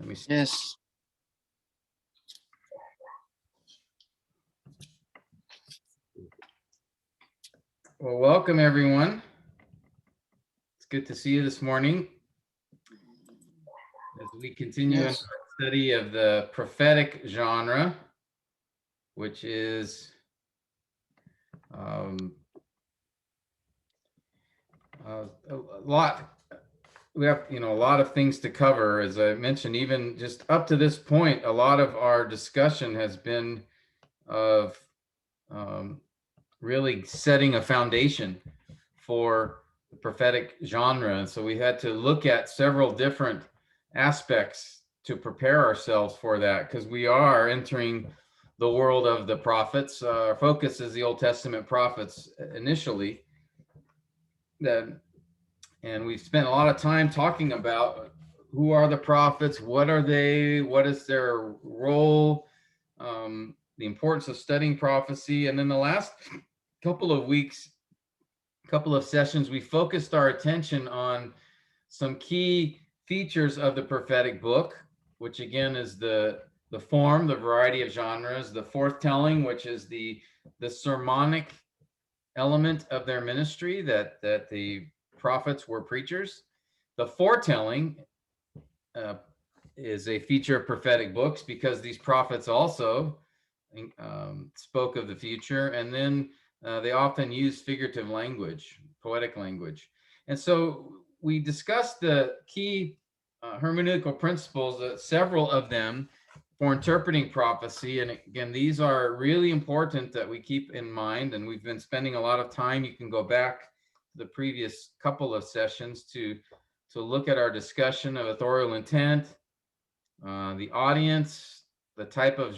me see. Yes. Well, welcome everyone. It's good to see you this morning as we continue in our Yes. study of the prophetic genre, which is a lot. We have, a lot of things to cover. As I mentioned, even just up to this point, a lot of our discussion has been of really setting a foundation for the prophetic genre. And so we had to look at several different aspects to prepare ourselves for that, because we are entering the world of the prophets. Our focus is the Old Testament prophets initially. And we've spent a lot of time talking about who are the prophets, what are they, what is their role, the importance of studying prophecy. And then the last couple of weeks, couple of sessions, we focused our attention on some key features of the prophetic book, which again is the form, the variety of genres, the forthtelling, which is the sermonic element of their ministry, that the prophets were preachers. The foretelling is a feature of prophetic books because these prophets also spoke of the future. And then they often use figurative language, poetic language. And so we discussed the key hermeneutical principles, several of them, for interpreting prophecy. And again, these are really important that we keep in mind. And we've been spending a lot of time. You can go back to the previous couple of sessions to look at our discussion of authorial intent, the audience, the type of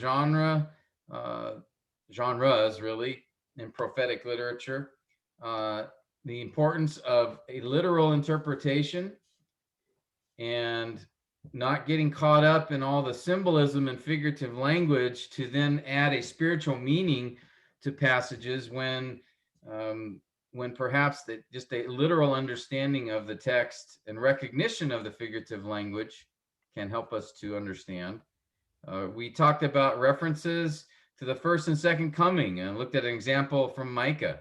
genres really in prophetic literature, the importance of a literal interpretation, and not getting caught up in all the symbolism and figurative language to then add a spiritual meaning to passages when perhaps just a literal understanding of the text and recognition of the figurative language can help us to understand. We talked about references to the first and second coming and looked at an example from Micah,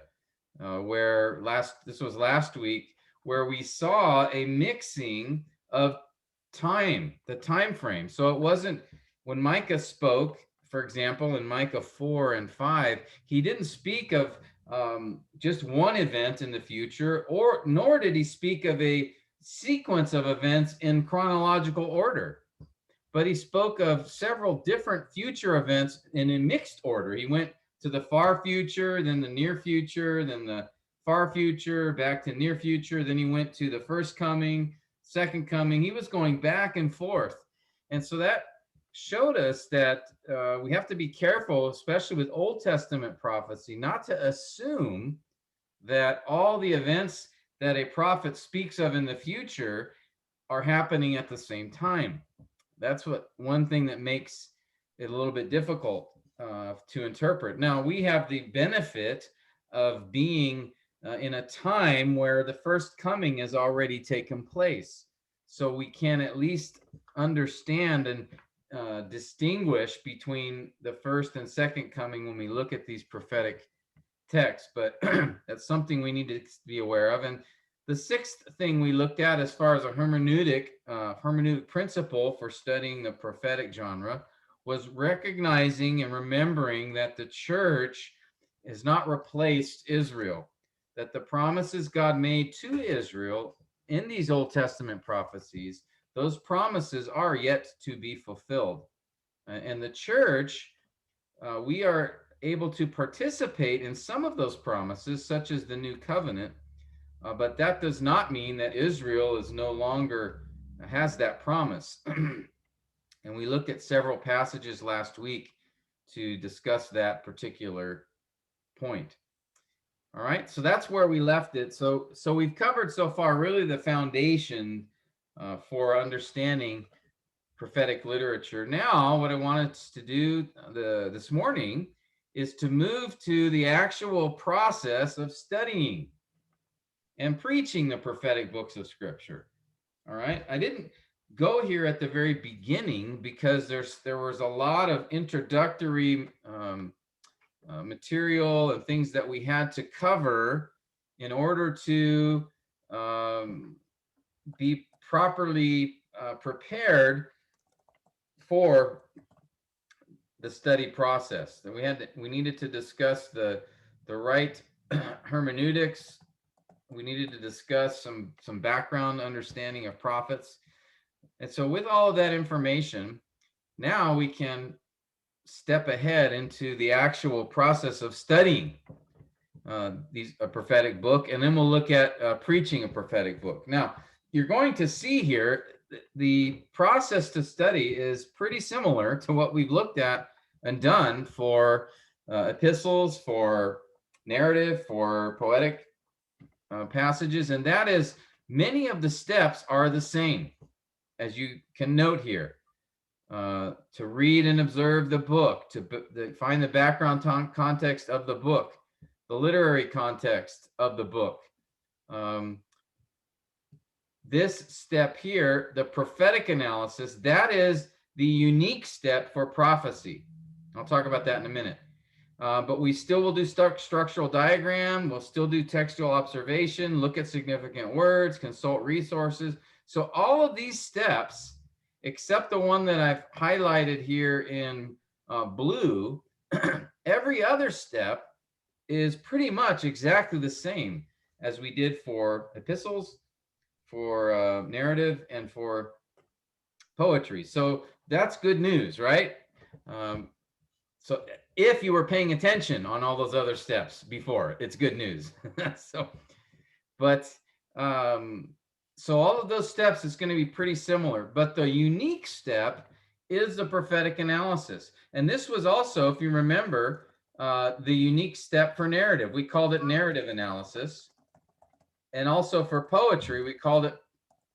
where this was last week, where we saw a mixing of time, the time frame. So it wasn't when Micah spoke, for example, in Micah 4 and 5, he didn't speak of just one event in the future, nor did he speak of a sequence of events in chronological order, but he spoke of several different future events in a mixed order. He went to the far future, then the near future, then the far future, back to near future. Then he went to the first coming, second coming. He was going back and forth. And so that showed us that we have to be careful, especially with Old Testament prophecy, not to assume that all the events that a prophet speaks of in the future are happening at the same time. That's one thing that makes it a little bit difficult to interpret. Now, we have the benefit of being in a time where the first coming has already taken place. So we can at least understand and distinguish between the first and second coming when we look at these prophetic texts. But that's something we need to be aware of. And the sixth thing we looked at as far as a hermeneutic principle for studying the prophetic genre was recognizing and remembering that the church has not replaced Israel, that the promises God made to Israel in these Old Testament prophecies, those promises are yet to be fulfilled. And the church, we are able to participate in some of those promises, such as the new covenant, but that does not mean that Israel is no longer has that promise. And we looked at several passages last week to discuss that particular point. All right, so that's where we left it. So we've covered so far really the foundation for understanding prophetic literature. Now, what I wanted to do this morning is to move to the actual process of studying and preaching the prophetic books of Scripture. All right, I didn't go here at the very beginning because there was a lot of introductory material and things that we had to cover in order to um, be properly prepared for the study process. And we needed to discuss the right hermeneutics. We needed to discuss some background understanding of prophets. And so with all of that information, now we can step ahead into the actual process of studying a prophetic book, and then we'll look at preaching a prophetic book. Now, you're going to see here the process to study is pretty similar to what we've looked at and done for epistles, for narrative, for poetic passages, and that is many of the steps are the same, as you can note here. To read and observe the book, to find the background context of the book, the literary context of the book. This step here, the prophetic analysis, that is the unique step for prophecy. I'll talk about that in a minute. But we still will do structural diagram. We'll still do textual observation, look at significant words, consult resources. So all of these steps, except the one that I've highlighted here in blue, every other step is pretty much exactly the same as we did for epistles, for narrative, and for poetry. So that's good news, right? So if you were paying attention on all those other steps before, it's good news. So, but so all of those steps is going to be pretty similar, but the unique step is the prophetic analysis. And this was also, if you remember, the unique step for narrative. We called it narrative analysis. And also for poetry, we called it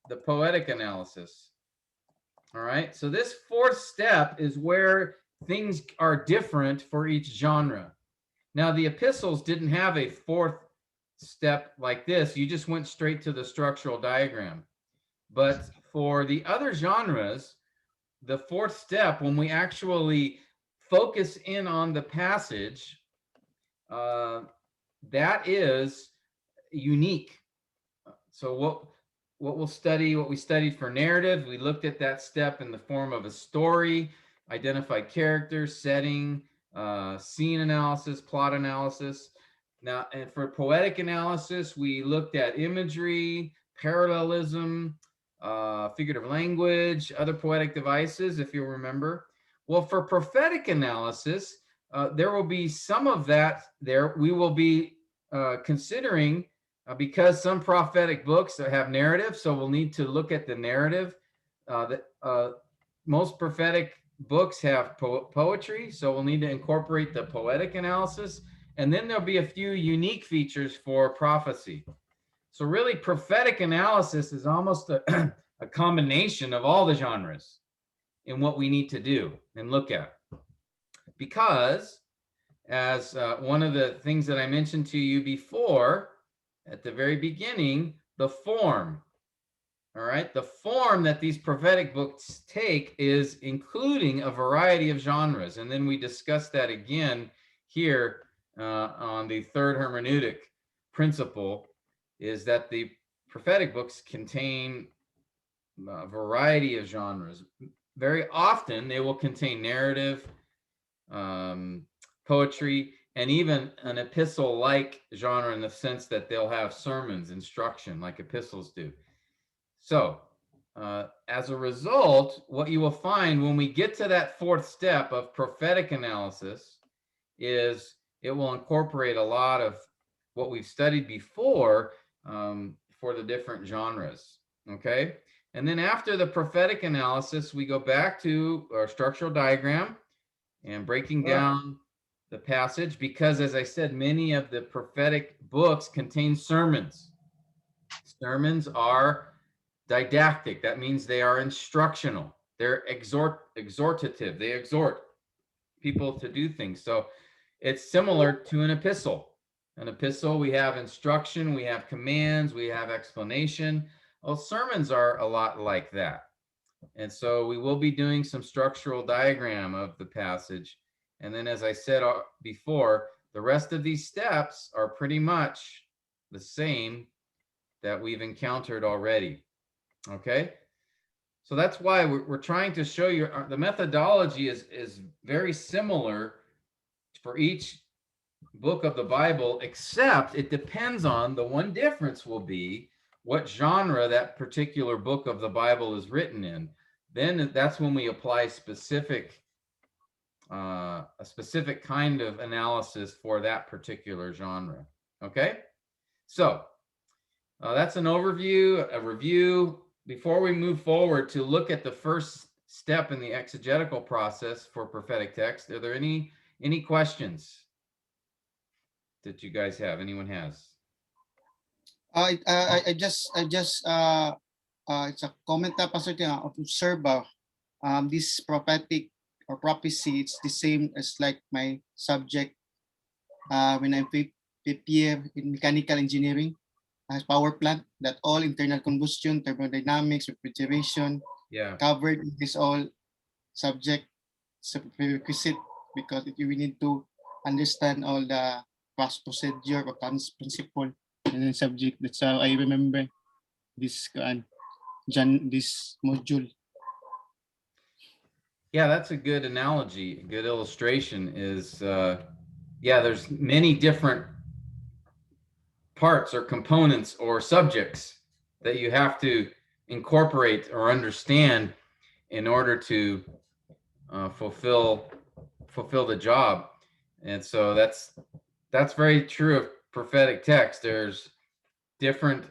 the poetic analysis. All right. So this fourth step is where things are different for each genre. Now, the epistles didn't have a fourth step like this. You just went straight to the structural diagram. But for the other genres, the fourth step, when we actually focus in on the passage, that is unique. So what we'll study, what we studied for narrative, we looked at that step in the form of a story, identified characters, setting, scene analysis, plot analysis. Now, and for poetic analysis, we looked at imagery, parallelism, figurative language, other poetic devices, if you'll remember. Well, for prophetic analysis, there will be some of that there. We will be considering because some prophetic books have narrative, so we'll need to look at the narrative. Most prophetic books have poetry, so we'll need to incorporate the poetic analysis. And then there'll be a few unique features for prophecy. So really, prophetic analysis is almost a combination of all the genres in what we need to do and look at. Because as one of the things that I mentioned to you before, at the very beginning, the form. All right, the form that these prophetic books take is including a variety of genres. And then we discussed that again here on the third hermeneutic principle, is that the prophetic books contain a variety of genres. Very often they will contain narrative, poetry, and even an epistle-like genre in the sense that they'll have sermons, instruction, like epistles do. So as a result, what you will find when we get to that fourth step of prophetic analysis is it will incorporate a lot of what we've studied before for the different genres, okay? And then after the prophetic analysis, we go back to our structural diagram and breaking down the passage, because as I said, many of the prophetic books contain sermons. Sermons are didactic. That means they are instructional. They're exhortative. They exhort people to do things. So it's similar to an epistle. An epistle, we have instruction, we have commands, we have explanation. Well, sermons are a lot like that. And so we will be doing some structural diagram of the passage. And then, as I said before, the rest of these steps are pretty much the same that we've encountered already. Okay? So that's why we're trying to show you the methodology is very similar for each book of the Bible, except it depends on, the one difference will be what genre that particular book of the Bible is written in. Then that's when we apply a specific kind of analysis for that particular genre. Okay, so that's an overview, a review. Before we move forward to look at the first step in the exegetical process for prophetic text, are there any questions that you guys have? Anyone has? I just it's a comment na Pastor observe this prophetic or prophecy. It's the same as like my subject when I'm fifth year in mechanical engineering as power plant, that all internal combustion, thermodynamics, refrigeration, Yeah. covered in this all subject. It's a prerequisite because we need to understand all the procedure or principle in the subject. That's how I remember this this module. Yeah, that's a good analogy, a good illustration is, yeah, there's many different parts or components or subjects that you have to incorporate or understand in order to fulfill the job. And so that's very true of prophetic text. There's different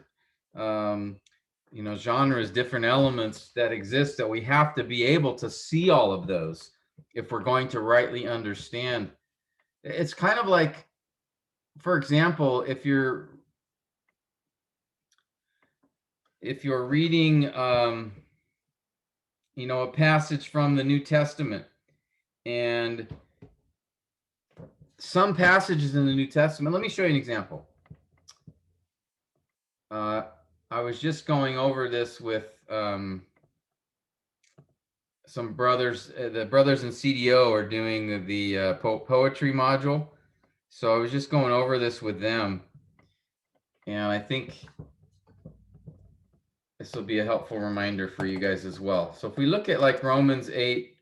genres, different elements that exist that we have to be able to see all of those if we're going to rightly understand. It's kind of like, for example, if you're reading a passage from the New Testament, and some passages in the New Testament, let me show you an example. I was just going over this with some brothers. The brothers in CDO are doing the poetry module. So I was just going over this with them. And I think this will be a helpful reminder for you guys as well. So if we look at like Romans 8,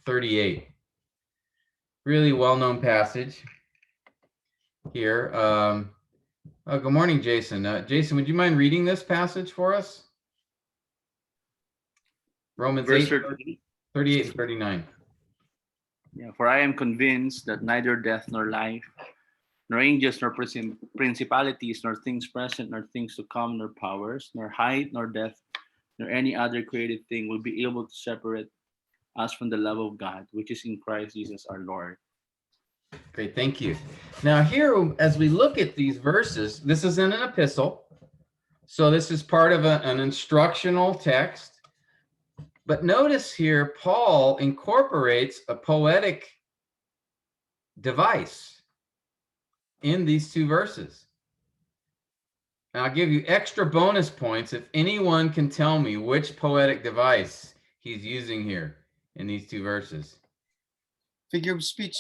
38, really well-known passage here. Good morning, Jason. Jason, would you mind reading this passage for us? Romans 8, 38 and 39. Yeah, for I am convinced that neither death nor life, nor angels, nor principalities, nor things present, nor things to come, nor powers, nor height, nor depth, nor any other created thing will be able to separate us from the love of God, which is in Christ Jesus our Lord. Great, thank you. Now here, as we look at these verses, this is in an epistle. So this is part of an instructional text. But notice here, Paul incorporates a poetic device in these two verses. And I'll give you extra bonus points if anyone can tell me which poetic device he's using here in these two verses. Figure of speech.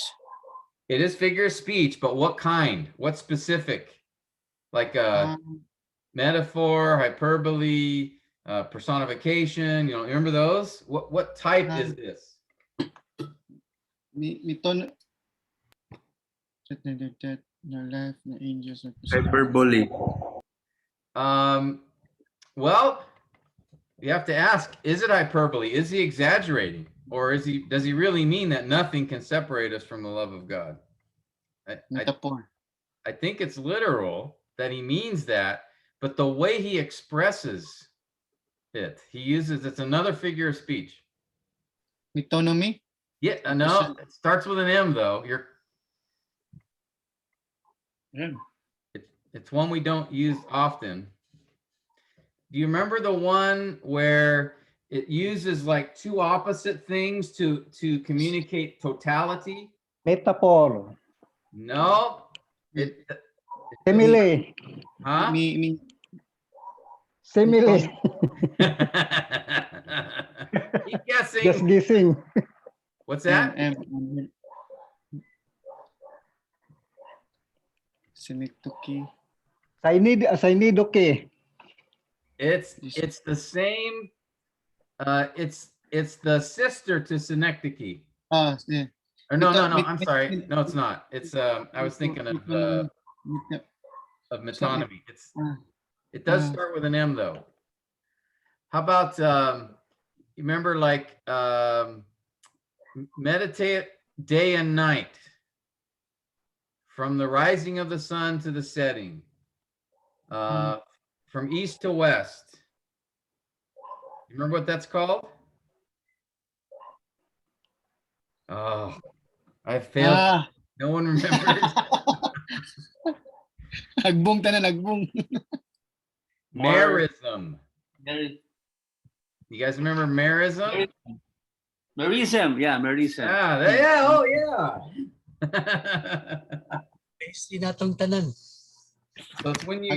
It is figure of speech, but what kind? What specific? Like metaphor, hyperbole, personification, remember those? What type is this? Hyperbole. Well, you have to ask, is it hyperbole? Is he exaggerating? Or does he really mean that nothing can separate us from the love of God? I think it's literal that he means that, but the way he expresses it, it's another figure of speech. Metonymy? Yeah, no, it starts with an M though. It's one we don't use often. Do you remember the one where it uses like two opposite things to communicate totality? Metaphor. No. Simile. Huh? Simile. Keep guessing. Just guessing. What's that? Sinituki. Sainidoke. It's the same. It's the sister to synecdoche. Yeah. Or no. I'm sorry. No, it's not. It's I was thinking of metonymy. It does start with an M though. How about you remember like meditate day and night from the rising of the sun to the setting, from east to west. You remember what that's called? Oh, I failed. No one remembers. Nagbong tanan, nagbong. Merism. You guys remember merism? Merism, yeah, merism. Yeah, oh yeah. So it's when you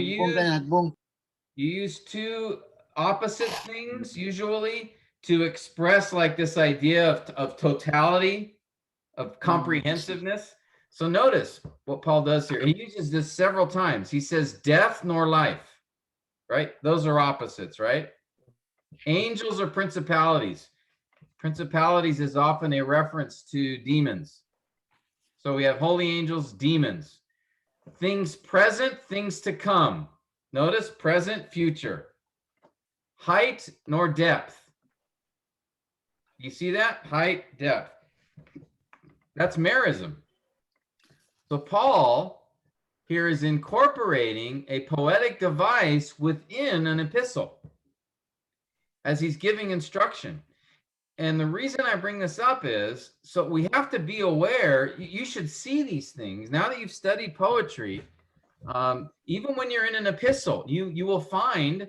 use two opposite things usually to express like this idea of totality, of comprehensiveness. So notice what Paul does here. He uses this several times. He says death nor life, right? Those are opposites, right? Angels or principalities. Principalities is often a reference to demons. So we have holy angels, demons. Things present, things to come. Notice present, future. Height nor depth. You see that? Height, depth. That's merism. So Paul here is incorporating a poetic device within an epistle as he's giving instruction. And the reason I bring this up is, so we have to be aware, you should see these things. Now that you've studied poetry, even when you're in an epistle, you will find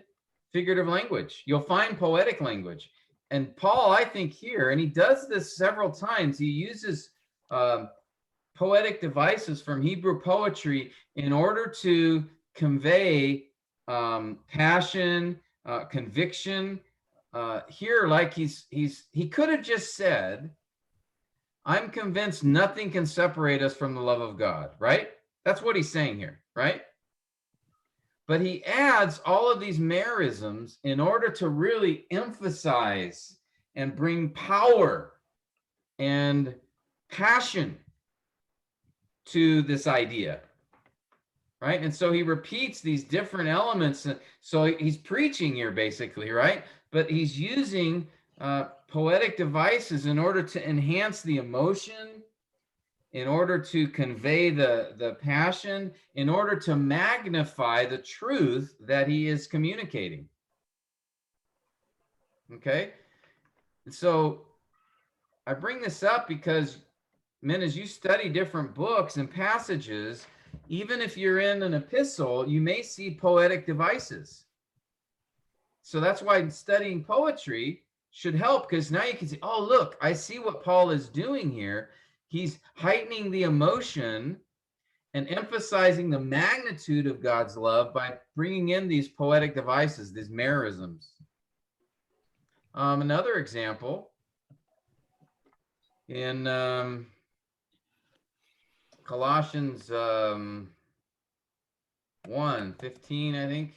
figurative language. You'll find poetic language. And Paul, I think here, and he does this several times, he uses poetic devices from Hebrew poetry in order to convey passion, conviction. Here, like he could have just said, I'm convinced nothing can separate us from the love of God, right? That's what he's saying here, right? But he adds all of these merisms in order to really emphasize and bring power and passion to this idea, right? And so he repeats these different elements. So he's preaching here basically, right? But he's using poetic devices in order to enhance the emotion, in order to convey the passion, in order to magnify the truth that he is communicating. Okay? So I bring this up because, men, as you study different books and passages, even if you're in an epistle, you may see poetic devices. So that's why studying poetry should help, because now you can see, oh, look, I see what Paul is doing here. He's heightening the emotion and emphasizing the magnitude of God's love by bringing in these poetic devices, these merisms. Another example in Colossians 1:15, I think.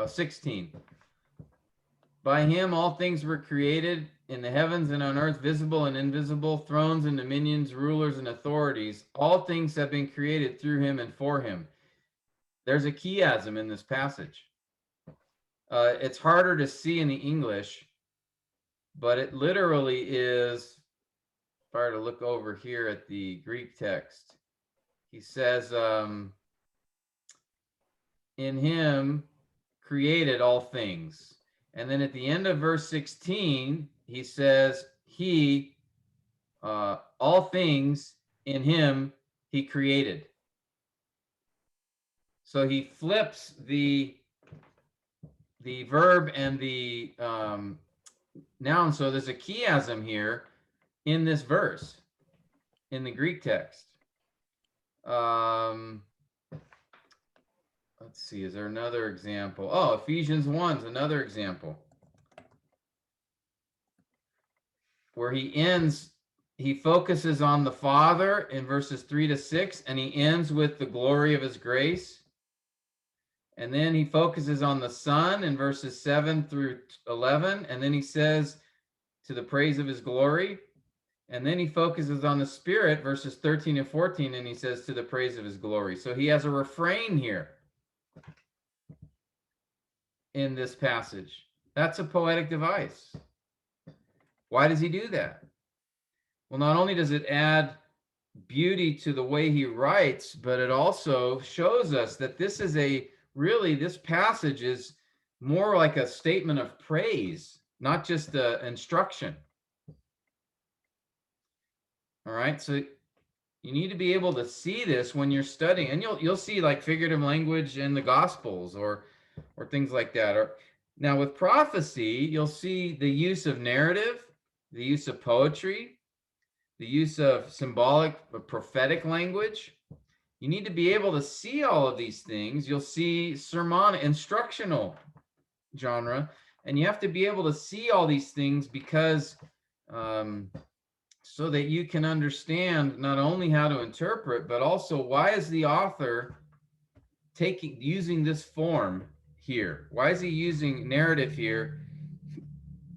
16. By him all things were created in the heavens and on earth, visible and invisible, thrones and dominions, rulers and authorities. All things have been created through him and for him. There's a chiasm in this passage. It's harder to see in the English, but it literally is, if I were to look over here at the Greek text, he says, in him created all things. And then at the end of verse 16, he says, he, all things in him he created. So he flips the verb and the noun. So there's a chiasm here in this verse, in the Greek text. let's see, is there another example? Oh, Ephesians 1 is another example where he focuses on the Father in verses 3 to 6, and he ends with the glory of his grace. And then he focuses on the Son in verses 7 through 11, and then he says, to the praise of his glory. And then he focuses on the Spirit, verses 13 and 14, and he says, to the praise of his glory. So he has a refrain here in this passage. That's a poetic device. Why does he do that? Well, not only does it add beauty to the way he writes, but it also shows us that this passage is more like a statement of praise, not just an instruction. All right, so you need to be able to see this when you're studying, and you'll see like figurative language in the Gospels or things like that. Or now with prophecy, you'll see the use of narrative, the use of poetry, the use of symbolic or prophetic language. You need to be able to see all of these things. You'll see sermon, instructional genre, and you have to be able to see all these things because so that you can understand not only how to interpret, but also why is the author using this form here? Why is he using narrative here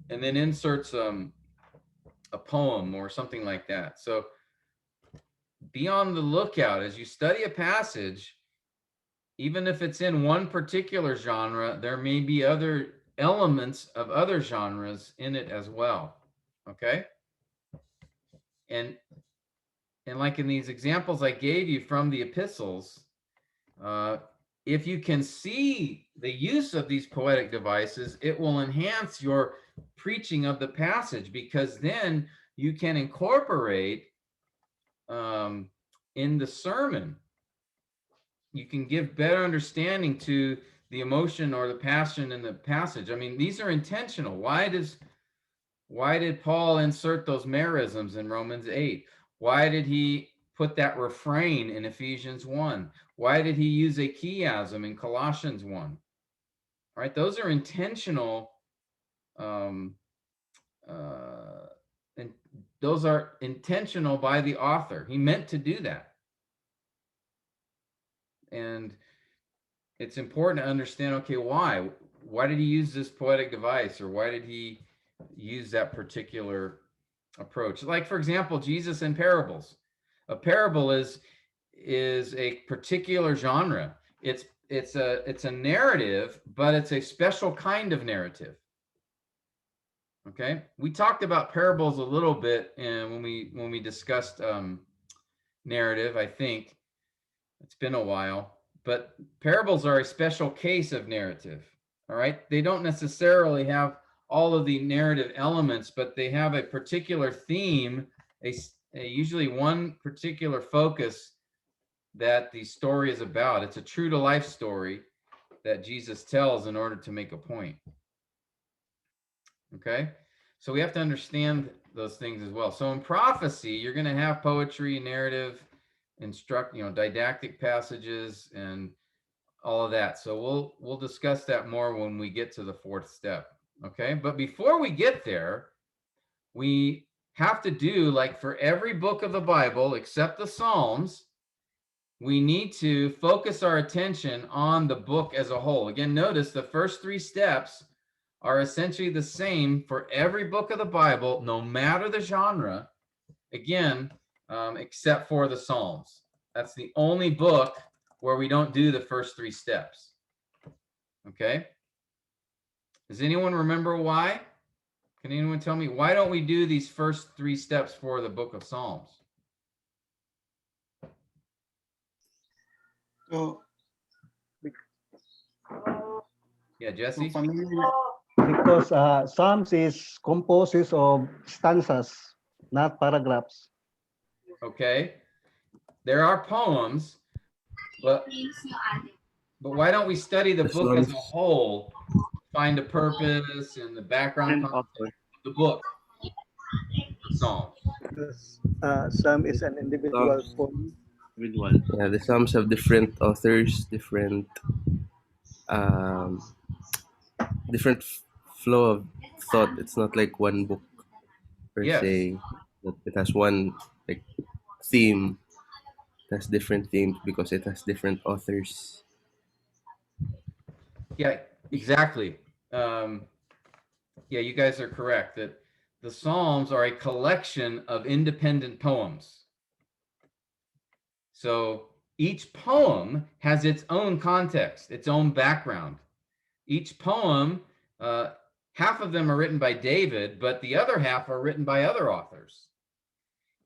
and then inserts a poem or something like that? So be on the lookout as you study a passage. Even if it's in one particular genre, there may be other elements of other genres in it as well. Okay? And like in these examples I gave you from the epistles, if you can see the use of these poetic devices, it will enhance your preaching of the passage, because then you can incorporate in the sermon. You can give better understanding to the emotion or the passion in the passage. I mean, these are intentional. Why did Paul insert those merisms in Romans 8? Why did he put that refrain in Ephesians 1? Why did he use a chiasm in Colossians 1? All right, those are intentional. And those are intentional by the author. He meant to do that. And it's important to understand, okay, why? Why did he use this poetic device, or why did he use that particular approach? Like, for example, Jesus in parables. A parable is a particular genre. It's a narrative, but it's a special kind of narrative. Okay, we talked about parables a little bit, and when we discussed narrative, I think it's been a while. But parables are a special case of narrative. All right, they don't necessarily have all of the narrative elements, but they have a particular theme, a usually one particular focus that the story is about. It's a true to life story that Jesus tells in order to make a point. Okay, so we have to understand those things as well. So in prophecy, you're going to have poetry, narrative, didactic passages, and all of that. So we'll discuss that more when we get to the fourth step. Okay, but before we get there, we have to do, like for every book of the Bible except the Psalms, we need to focus our attention on the book as a whole. Again, notice the first three steps are essentially the same for every book of the Bible, no matter the genre, again, except for the Psalms. That's the only book where we don't do the first three steps. Okay? Does anyone remember why? Can anyone tell me, why don't we do these first three steps for the book of Psalms? So, Yeah, Jesse? familiar, Because Psalms is composed of stanzas, not paragraphs. Okay. There are poems, but why don't we study the book as a whole, find a purpose and the background context of the book, the Psalms? Because Psalm is an individual poem. Individual. Yeah, the Psalms have different authors, um, different flow of thought. It's not like one book per Yes. se. It has one like theme. It has different themes because it has different authors. Yeah, exactly. Yeah, you guys are correct that the Psalms are a collection of independent poems. So each poem has its own context, its own background. Each poem, half of them are written by David, but the other half are written by other authors.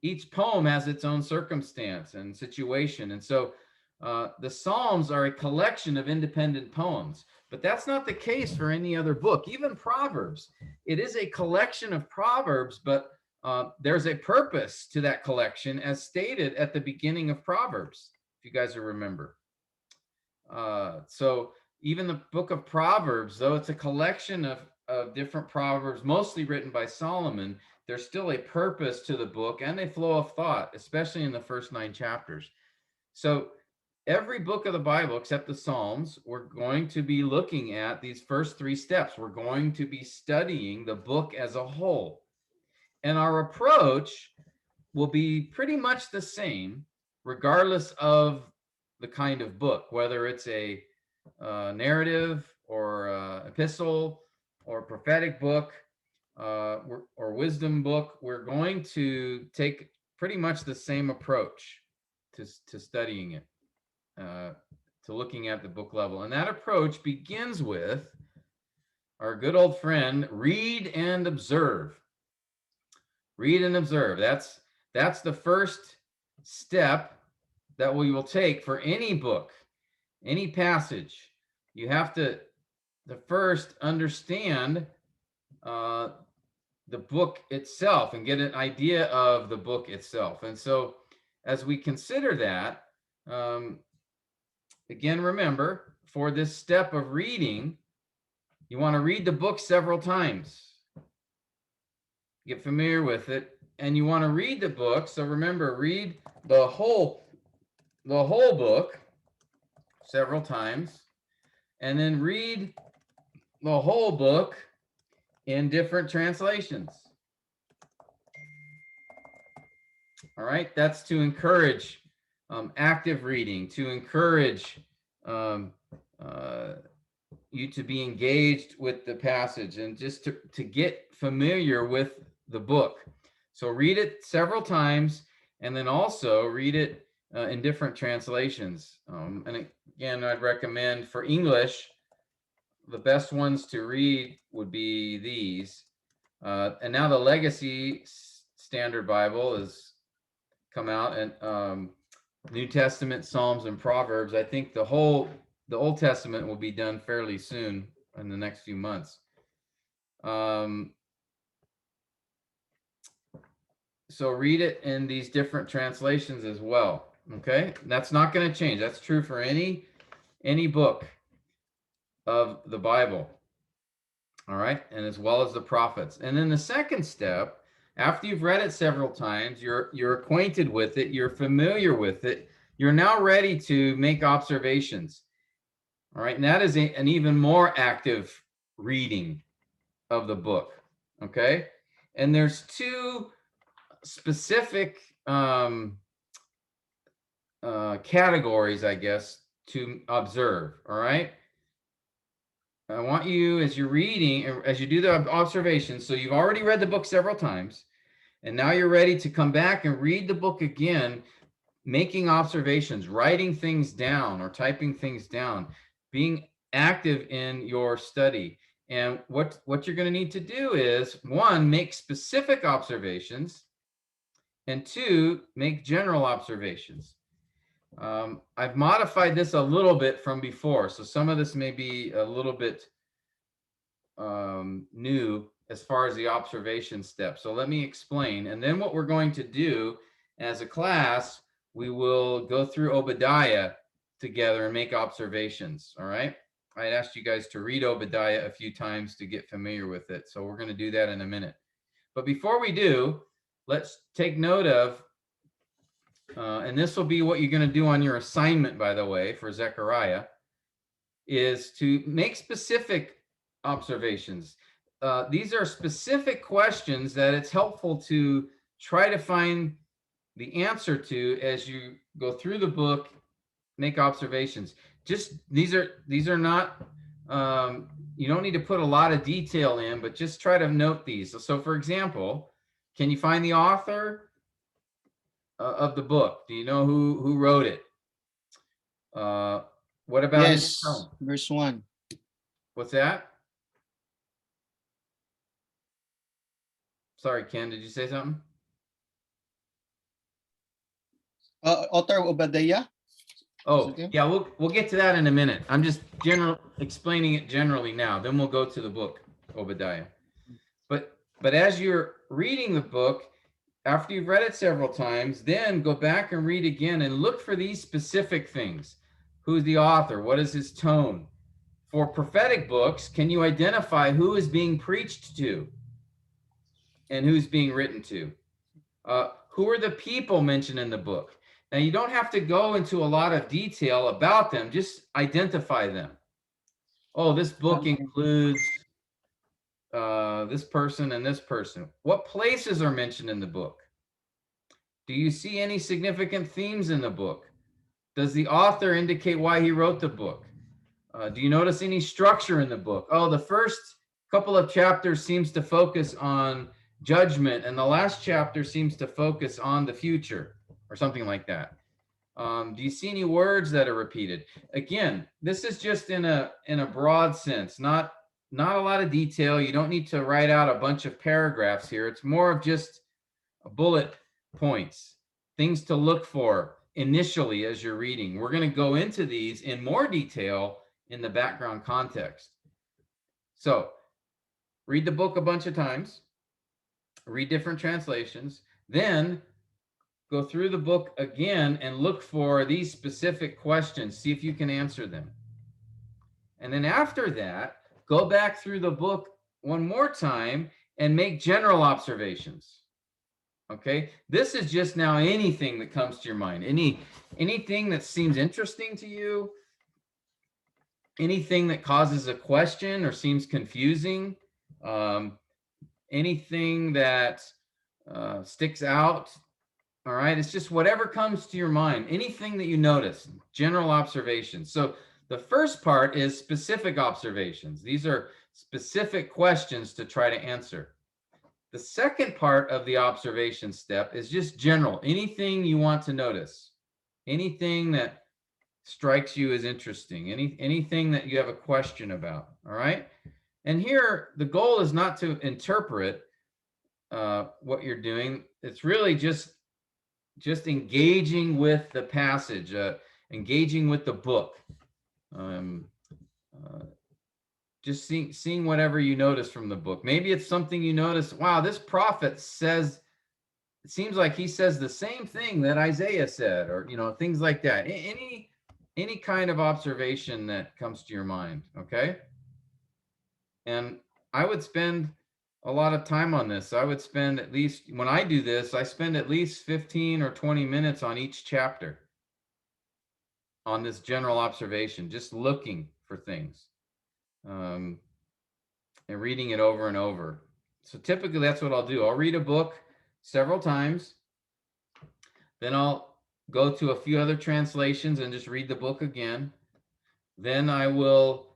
Each poem has its own circumstance and situation. And so the Psalms are a collection of independent poems, but that's not the case for any other book. Even Proverbs, it is a collection of Proverbs, but there's a purpose to that collection as stated at the beginning of Proverbs, if you guys will remember. So even the book of Proverbs, though it's a collection of different proverbs, mostly written by Solomon, there's still a purpose to the book and a flow of thought, especially in the first 9 chapters. So every book of the Bible, except the Psalms, we're going to be looking at these first 3 steps. We're going to be studying the book as a whole. And our approach will be pretty much the same, regardless of the kind of book, whether it's a narrative or epistle or prophetic book or wisdom book. We're going to take pretty much the same approach to studying it, to looking at the book level. And that approach begins with our good old friend, read and observe. Read and observe. That's the first step that we will take for any book, any passage. You have to first understand the book itself and get an idea of the book itself. And so, as we consider that, again, remember for this step of reading, you want to read the book several times, get familiar with it, and you want to read the book. So remember, read the whole book several times, and then read the whole book in different translations. All right, that's to encourage active reading, to encourage you to be engaged with the passage and just to get familiar with the book. So read it several times and then also read it in different translations. And again, I'd recommend for English, the best ones to read would be these. And now the Legacy Standard Bible has come out, and New Testament, Psalms, and Proverbs. I think the Old Testament will be done fairly soon in the next few months. So read it in these different translations as well. Okay, that's not going to change. That's true for any book of the Bible. All right, and as well as the prophets. And then the second step, after you've read it several times, you're acquainted with it, you're familiar with it, you're now ready to make observations. All right, and that is an even more active reading of the book. Okay, and there's 2 specific categories, I guess, to observe. All right. I want you, as you're reading, as you do the observations, so you've already read the book several times, and now you're ready to come back and read the book again, making observations, writing things down or typing things down, being active in your study. And what you're going to need to do is, 1, make specific observations, and 2, make general observations. I've modified this a little bit from before, so some of this may be a little bit new as far as the observation step. So let me explain. And then what we're going to do as a class, we will go through Obadiah together and make observations. All right. I had asked you guys to read Obadiah a few times to get familiar with it. So we're going to do that in a minute. But before we do, let's take note of and this will be what you're going to do on your assignment, by the way, for Zechariah, is to make specific observations. These are specific questions that it's helpful to try to find the answer to as you go through the book, make observations. Just these are not, you don't need to put a lot of detail in, but just try to note these. So for example, can you find the author of the book? Do you know who wrote it? What about his Yes, tone? verse 1. What's that? Sorry, Ken, did you say something? Author Obadiah? Oh, Okay. yeah, we'll get to that in a minute. I'm just explaining it generally now. Then we'll go to the book, Obadiah. But as you're reading the book, after you've read it several times, then go back and read again and look for these specific things. Who's the author? What is his tone? For prophetic books, can you identify who is being preached to and who's being written to? Who are the people mentioned in the book? Now, you don't have to go into a lot of detail about them. Just identify them. Oh, this book includes this person and this person. What places are mentioned in the book? Do you see any significant themes in the book? Does the author indicate why he wrote the book? Do you notice any structure in the book? Oh, the first couple of chapters seems to focus on judgment, and the last chapter seems to focus on the future, or something like that. Do you see any words that are repeated? Again, this is just in a broad sense, not a lot of detail. You don't need to write out a bunch of paragraphs here. It's more of just bullet points, things to look for initially as you're reading. We're going to go into these in more detail in the background context. So read the book a bunch of times, read different translations, then go through the book again and look for these specific questions. See if you can answer them. And then after that, go back through the book one more time and make general observations. Okay, this is just now anything that comes to your mind, anything that seems interesting to you, anything that causes a question or seems confusing, anything that sticks out. All right, it's just whatever comes to your mind, anything that you notice, general observations. So the first part is specific observations. These are specific questions to try to answer. The second part of the observation step is just general, anything you want to notice, anything that strikes you as interesting, anything that you have a question about. All right. And here, the goal is not to interpret what you're doing. It's really just engaging with the passage, engaging with the book. Just seeing whatever you notice from the book. Maybe it's something you notice, wow, this prophet says, it seems like he says the same thing that Isaiah said, or, things like that. Any kind of observation that comes to your mind, okay? And I would spend a lot of time on this. I would spend at least, when I do this, I spend at least 15 or 20 minutes on each chapter on this general observation, just looking for things. And reading it over and over. So typically that's what I'll do. I'll read a book several times. Then I'll go to a few other translations and just read the book again. Then I will,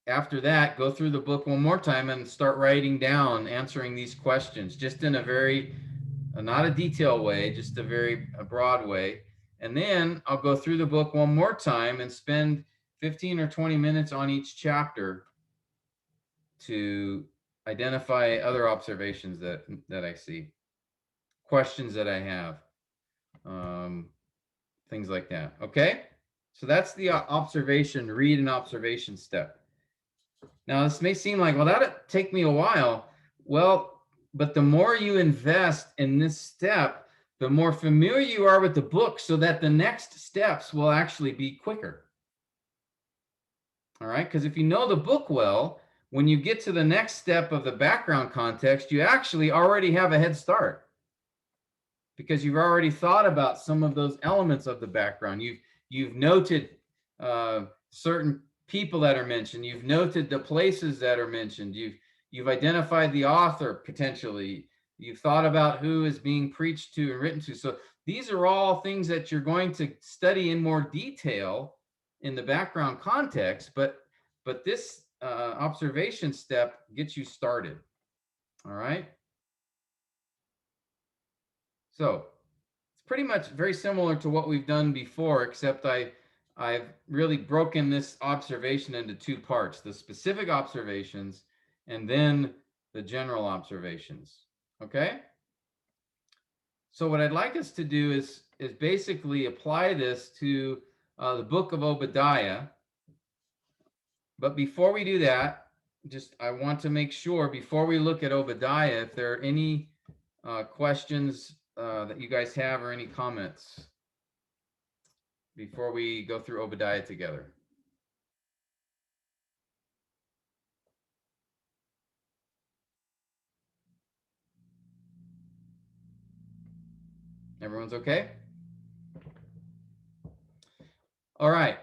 after that, go through the book one more time and start writing down, answering these questions, just in a very, not a detailed way, just a broad way. And then I'll go through the book one more time and spend 15 or 20 minutes on each chapter to identify other observations that I see, questions that I have, things like that. Okay, so that's the observation, read and observation step. Now this may seem like, well, that'll take me a while. Well, but the more you invest in this step, the more familiar you are with the book, so that the next steps will actually be quicker. All right, because if you know the book well, when you get to the next step of the background context, you actually already have a head start. because you've already thought about some of those elements of the background. You've noted certain people that are mentioned. You've noted the places that are mentioned. You've identified the author potentially. You've thought about who is being preached to and written to. So these are all things that you're going to study in more detail in the background context, but this observation step gets you started. All right. So it's pretty much very similar to what we've done before, except I've really broken this observation into two parts: the specific observations and then the general observations. Okay. So what I'd like us to do is basically apply this to the book of Obadiah. But before we do that, I want to make sure before we look at Obadiah, if there are any questions that you guys have or any comments before we go through Obadiah together. Everyone's okay? All right.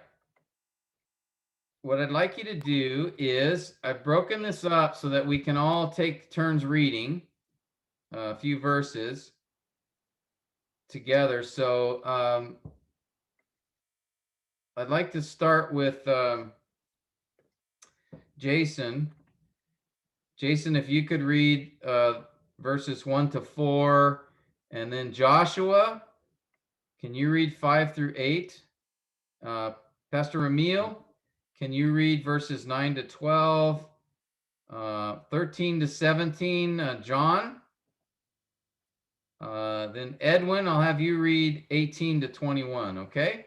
What I'd like you to do is I've broken this up so that we can all take turns reading a few verses together. So I'd like to start with Jason. Jason, if you could read verses 1 to 4, and then Joshua, can you read 5 through 8? Pastor Ramil, can you read verses 9 to 12, 13 to 17? John? Then Edwin, I'll have you read 18 to 21, okay?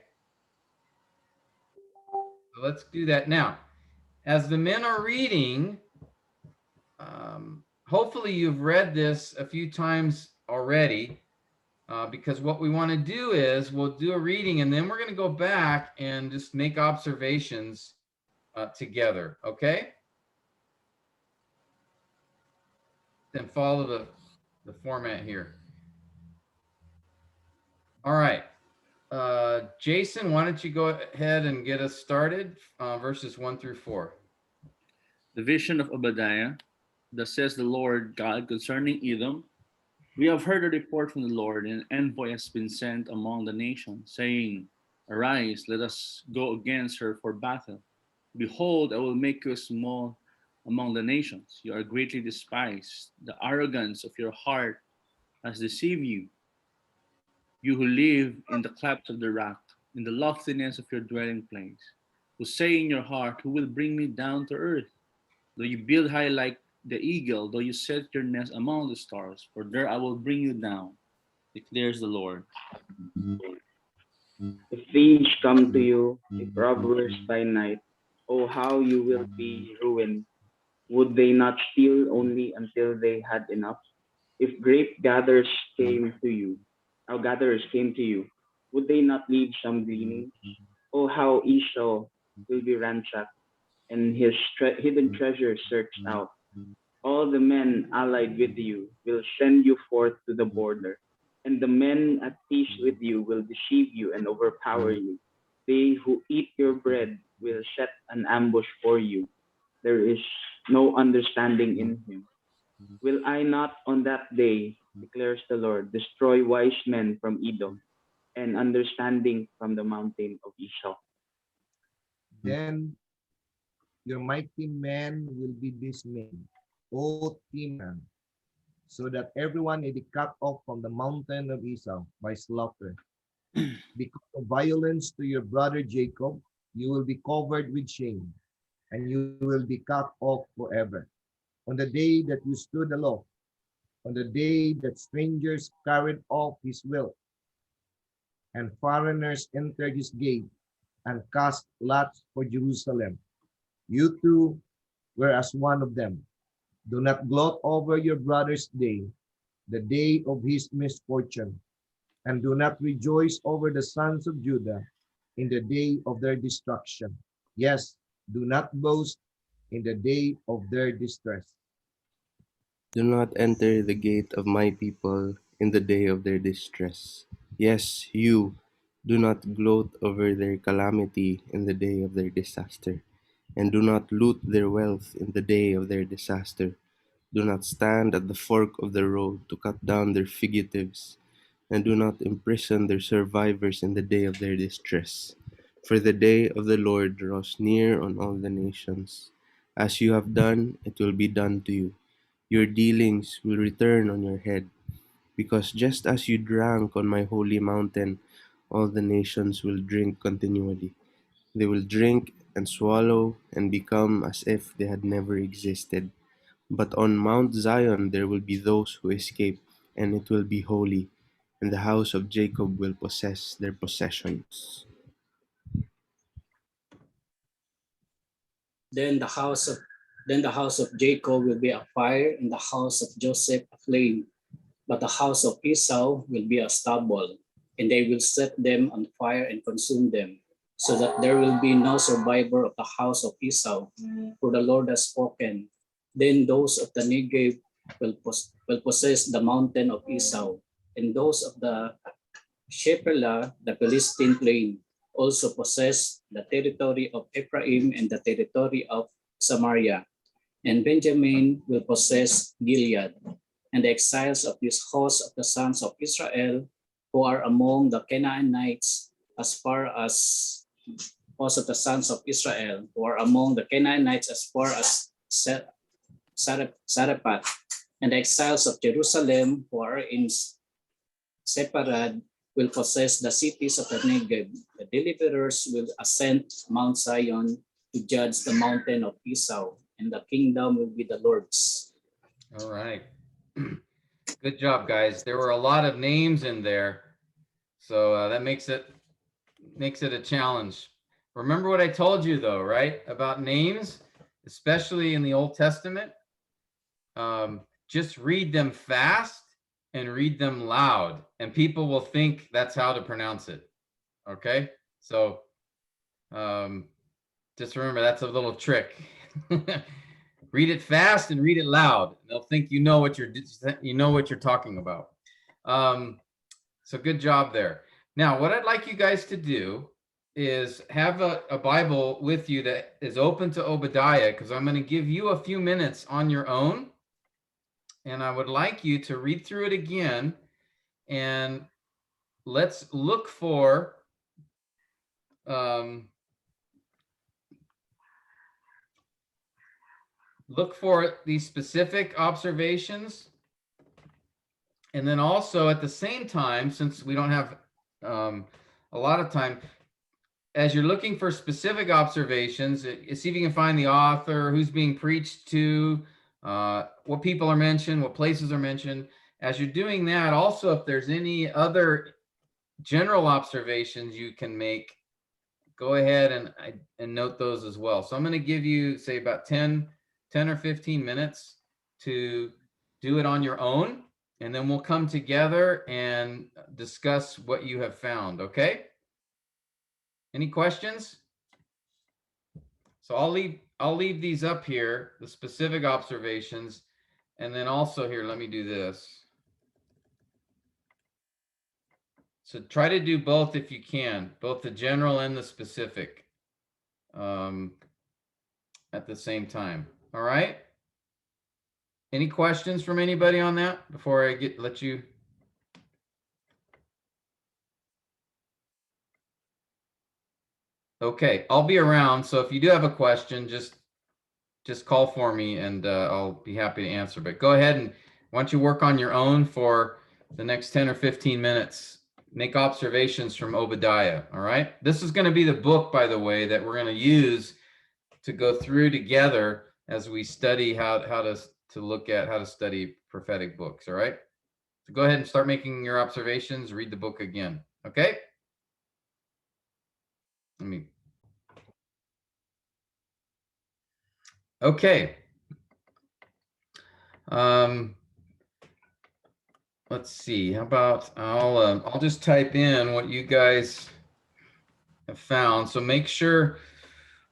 So let's do that now. As the men are reading, hopefully you've read this a few times already, because what we want to do is we'll do a reading and then we're going to go back and just make observations together, okay? Then follow the format here. All right. Jason, why don't you go ahead and get us started, verses 1 through 4. The vision of Obadiah. Thus says the Lord God concerning Edom. We have heard a report from the Lord, and an envoy has been sent among the nations, saying, Arise, let us go against her for battle. Behold, I will make you small among the nations. You are greatly despised. The arrogance of your heart has deceived you. You who live in the clefts of the rock, in the loftiness of your dwelling place, who say in your heart, Who will bring me down to earth? Though you build high like the eagle, though you set your nest among the stars, for there I will bring you down, declares the Lord. If thieves come to you, if robbers by night, oh how you will be ruined. Would they not steal only until they had enough? If grape gatherers came to you, would they not leave some gleanings? Oh how Esau will be ransacked, and his hidden treasures searched out. All the men allied with you will send you forth to the border, and the men at peace with you will deceive you and overpower you. They who eat your bread will set an ambush for you. There is no understanding in him. Will I not on that day, declares the Lord, destroy wise men from Edom and understanding from the mountain of Esau? Then your mighty men will be dismayed, O Teman, so that everyone may be cut off from the mountain of Esau by slaughter. Because of violence to your brother Jacob, you will be covered with shame, and you will be cut off forever. On the day that you stood alone, on the day that strangers carried off his wealth, and foreigners entered his gate, and cast lots for Jerusalem, you too were as one of them. Do not gloat over your brother's day, the day of his misfortune, and do not rejoice over the sons of Judah in the day of their destruction. Yes, do not boast in the day of their distress. Do not enter the gate of my people in the day of their distress. Yes, you do not gloat over their calamity in the day of their disaster, and do not loot their wealth in the day of their disaster. Do not stand at the fork of the road to cut down their fugitives, and do not imprison their survivors in the day of their distress. For the day of the Lord draws near on all the nations. As you have done, it will be done to you. Your dealings will return on your head, because just as you drank on my holy mountain, all the nations will drink continually. They will drink and swallow and become as if they had never existed. But on Mount Zion there will be those who escape, and it will be holy, and the house of Jacob will possess their possessions. Then the house of then the house of Jacob will be a fire, and the house of Joseph a flame. But the house of Esau will be a stubble, and they will set them on fire and consume them, so that there will be no survivor of the house of Esau, for the Lord has spoken. Then those of the Negev will possess the mountain of Esau, and those of the Shephelah, the Philistine plain, also possess the territory of Ephraim and the territory of Samaria. And Benjamin will possess Gilead. And the exiles of this host of the sons of Israel, who are among the Canaanites, as far as host of the sons of Israel, who are among the Canaanites as far as Sarephat, and the exiles of Jerusalem, who are in Sepharad, will possess the cities of the Negev. The deliverers will ascend Mount Zion to judge the mountain of Esau, and the kingdom will be the Lord's. All right. Good job, guys. There were a lot of names in there, so that makes it a challenge. Remember what I told you, though, right? About names, especially in the Old Testament. Just read them fast and read them loud, and people will think that's how to pronounce it. Okay, so just remember that's a little trick. Read it fast and read it loud. They'll think you know what you're talking about. So good job there. Now, what I'd like you guys to do is have a Bible with you that is open to Obadiah, because I'm going to give you a few minutes on your own, and I would like you to read through it again, and let's look for these specific observations. And then also at the same time, since we don't have a lot of time, as you're looking for specific observations, see if you can find the author, who's being preached to, what people are mentioned, what places are mentioned. As you're doing that, also, if there's any other general observations you can make, go ahead and note those as well. So I'm going to give you, say, about 10 or 15 minutes to do it on your own, and then we'll come together and discuss what you have found, okay? Any questions? So I'll leave these up here, the specific observations, and then also here, let me do this. So try to do both if you can, both the general and the specific at the same time. All right? Any questions from anybody on that before I let you? Okay, I'll be around. So if you do have a question, just call for me, and I'll be happy to answer. But go ahead, and why don't you work on your own for the next 10 or 15 minutes. Make observations from Obadiah. All right. This is going to be the book, by the way, that we're going to use to go through together as we study how to look at how to study prophetic books. All right. So go ahead and start making your observations. Read the book again. Okay. Okay. Let's see. How about I'll just type in what you guys have found. So make sure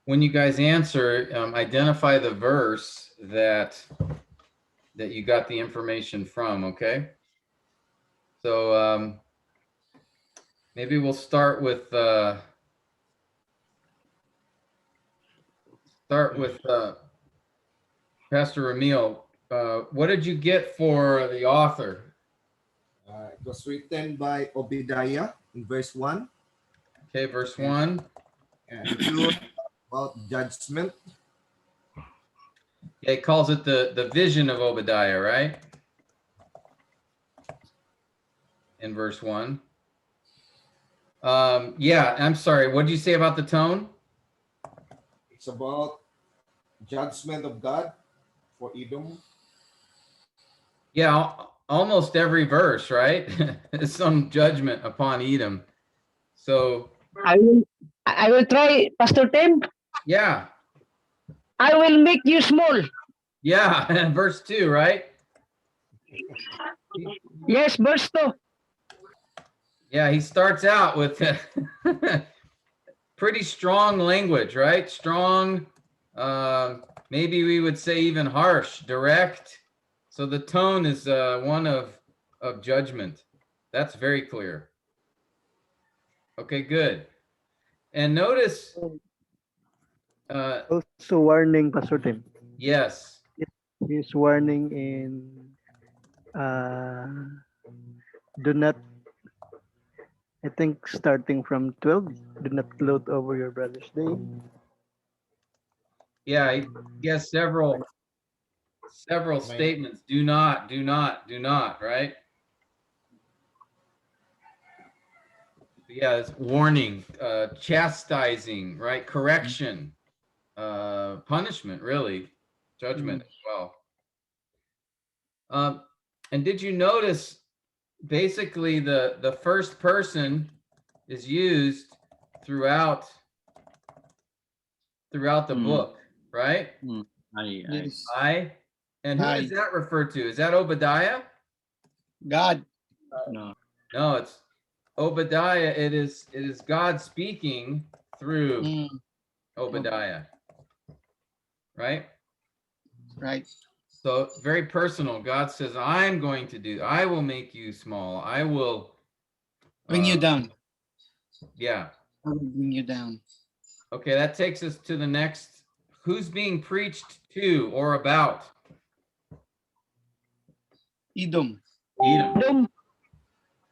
when you guys answer, identify the verse that you got the information from. Okay. So maybe we'll start with Pastor Ramil. What did you get for the author? It was written by Obadiah in verse 1. Okay, verse 1. And it was about judgment. Yeah, he calls it the vision of Obadiah, right? In verse 1. Yeah, I'm sorry. What did you say about the tone? It's about judgment of God for Edom. Yeah, almost every verse, right? Is some judgment upon Edom. So I will try, Pastor Tim. yeah, I will make you small. yeah, and verse 2, right? Yes, verse 2. Yeah, he starts out with pretty strong language, right? Strong, maybe we would say even harsh, direct. So the tone is one of judgment. That's very clear. Okay, good. And notice, Also warning, Pastor Tim. yes, He's warning in uh, do not, I think starting from 12, do not gloat over your brother's day. yeah, he has several statements. Do not, right? Yeah, it's warning, chastising, right? Correction, punishment, really, judgment as well. And did you notice basically the first person is used throughout the book, right? Yes. I. And who is I. that referred to? Is that Obadiah? God. No. No, it's Obadiah. It is God speaking through Obadiah, right? Right. So very personal. God says, I will make you small. I will Bring you down. Yeah. I will bring you down. Okay, that takes us to the next. Who's being preached to or about? Edom. Edom.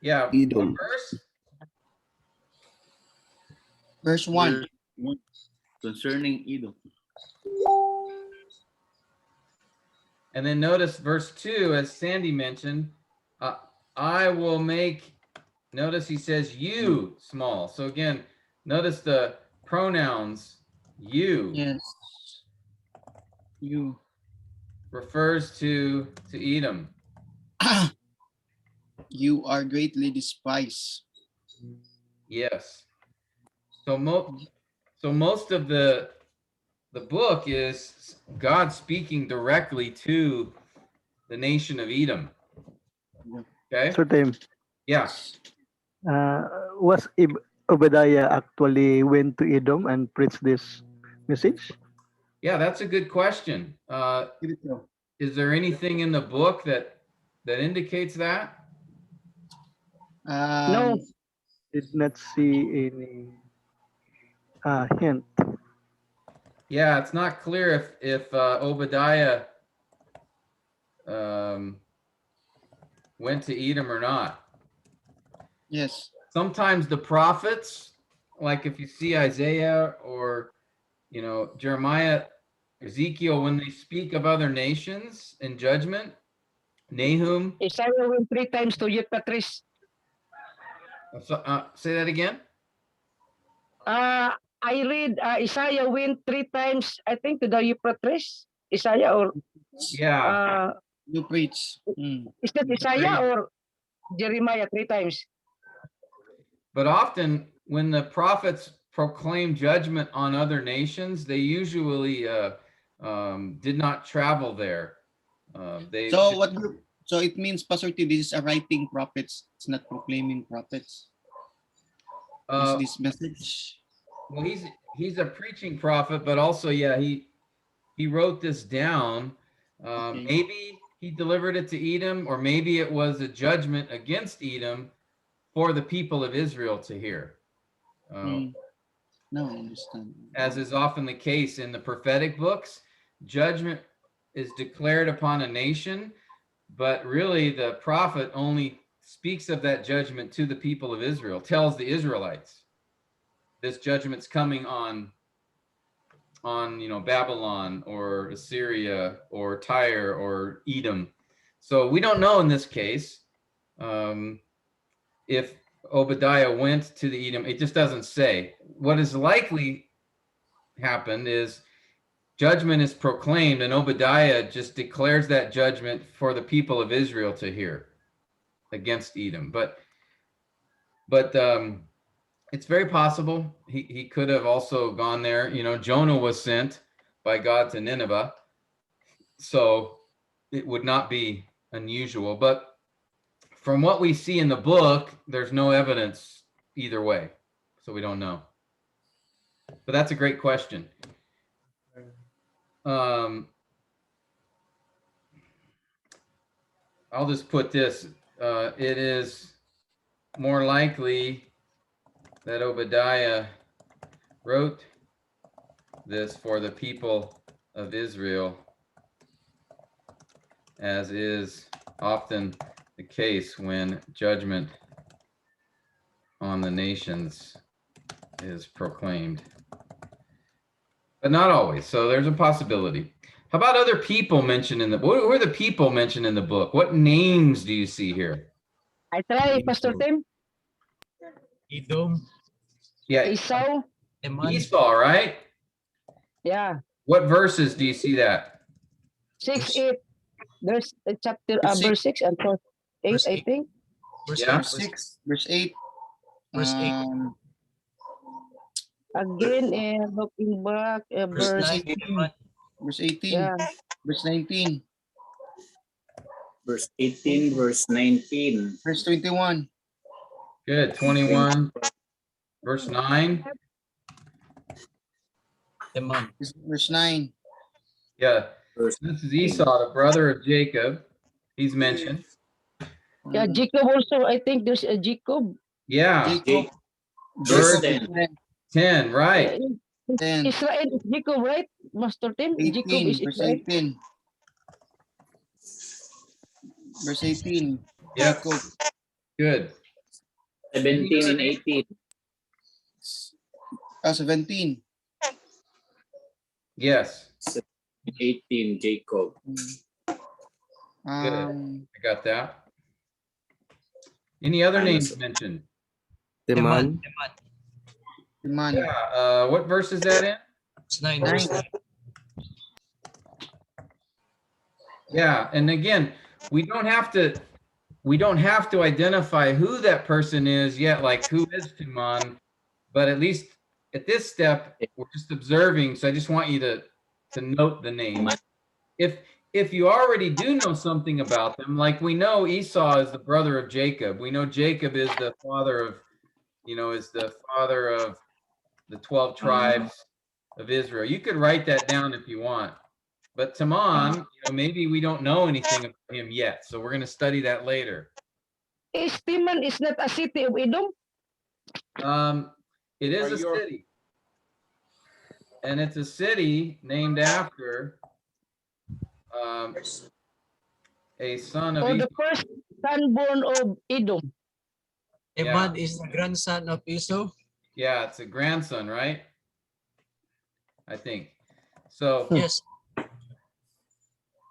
Yeah. Edom. What verse? Verse 1. Concerning Edom. And then notice verse 2, as Sandy mentioned, I will make, notice he says you small. So again, notice the pronouns you. Yes. You. Refers to Edom. You are greatly despised. Yes. So most of the book is God speaking directly to the nation of Edom. Okay. Pastor Tim, Yeah. was Obadiah actually went to Edom and preached this message? Yeah, that's a good question. Is there anything in the book that indicates that? No. Did not see any hint. Yeah, it's not clear if Obadiah went to Edom or not. Yes. Sometimes the prophets, like if you see Isaiah or Jeremiah, Ezekiel, when they speak of other nations in judgment, Nahum. Isaiah went 3 times to Euphrates. Say that again. I read Isaiah went 3 times, I think, to the Euphrates. Isaiah or Yeah. You preach. Is that Isaiah or Jeremiah 3 times? But often when the prophets proclaim judgment on other nations, they usually did not travel there. So it means, Pastor T, this is a writing prophets. It's not proclaiming prophets. Is this message? Well, he's a preaching prophet, but also, yeah, he wrote this down. Okay. Maybe he delivered it to Edom, or maybe it was a judgment against Edom for the people of Israel to hear. No, I understand. As is often the case in the prophetic books, judgment is declared upon a nation, but really the prophet only speaks of that judgment to the people of Israel, tells the Israelites this judgment's coming on Babylon or Assyria or Tyre or Edom. So we don't know in this case if Obadiah went to the Edom. It just doesn't say. What is likely happened is judgment is proclaimed, and Obadiah just declares that judgment for the people of Israel to hear against Edom. But it's very possible he could have also gone there. Jonah was sent by God to Nineveh, so it would not be unusual. But from what we see in the book, there's no evidence either way, so we don't know. But that's a great question. I'll just put this. It is more likely that Obadiah wrote this for the people of Israel, as is often the case when judgment on the nations is proclaimed. But not always. So there's a possibility. How about other people mentioned in the book? Who are the people mentioned in the book? What names do you see here? I try, Pastor Tim. Edom, Yeah, Esau. Teman, Esau, right? Yeah. What verses do you see that? 6, 8. There's a chapter, verse 6 and verse 8, Verse I 8. think. Yeah. Verse 6, verse 8. Verse 8. Again, looking back, Verse verse 9. 18. Verse 18. Yeah. Verse 19. Verse 18, verse 19. Verse 21. Good. 21, verse 9. Teman. Verse 9. Yeah. Verse This is Esau, the brother of Jacob. He's mentioned. Yeah, Jacob also. I think there's a Jacob. Yeah. Jacob. Verse Jacob is 10, right. 10. Israel is Jacob, right, Master Tim? Jacob 18. is Verse Israel. 18. Verse 18. Yep. Jacob. Good. 17 and 18. 17. Yes. 18, Jacob. I got that. Any other names mentioned? Teman, Teman. Yeah. What verse is that in? Verse 9. 9. Verse 9. Yeah. And again, we don't have to identify who that person is yet, like who is Tuman, but at least at this step, we're just observing. So I just want you to note the name. If you already do know something about them, like we know Esau is the brother of Jacob. We know Jacob is the father of, the 12 tribes of Israel. You could write that down if you want. But Taman, maybe we don't know anything about him yet. So we're going to study that later. Timan is not a city of Edom. It is a city. And it's a city named after a son of Or Esau. the first son born of Edom. Teman is the grandson of Esau. Yeah, it's a grandson, right? I think. So, Yes.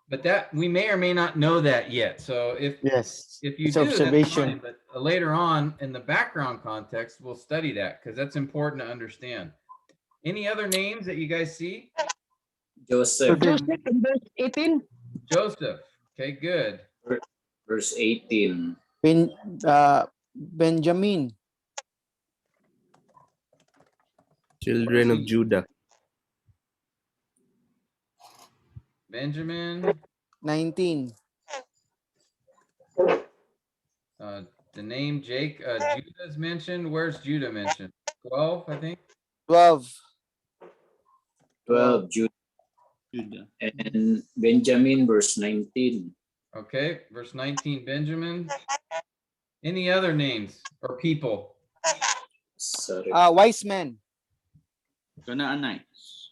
but that we may or may not know that yet. So if you It's do, observation. that's fine. But later on in the background context, we'll study that because that's important to understand. Any other names that you guys see? Joseph. Joseph in verse 18. Joseph. Okay, good. Verse 18. Benjamin. children of Judah. Benjamin. 19. The name Judah is mentioned. Where's Judah mentioned? 12, I think. 12. 12, Judah. And Benjamin, verse 19. Okay, verse 19, Benjamin. Any other names or people? Sorry. Wise men. Canaanites.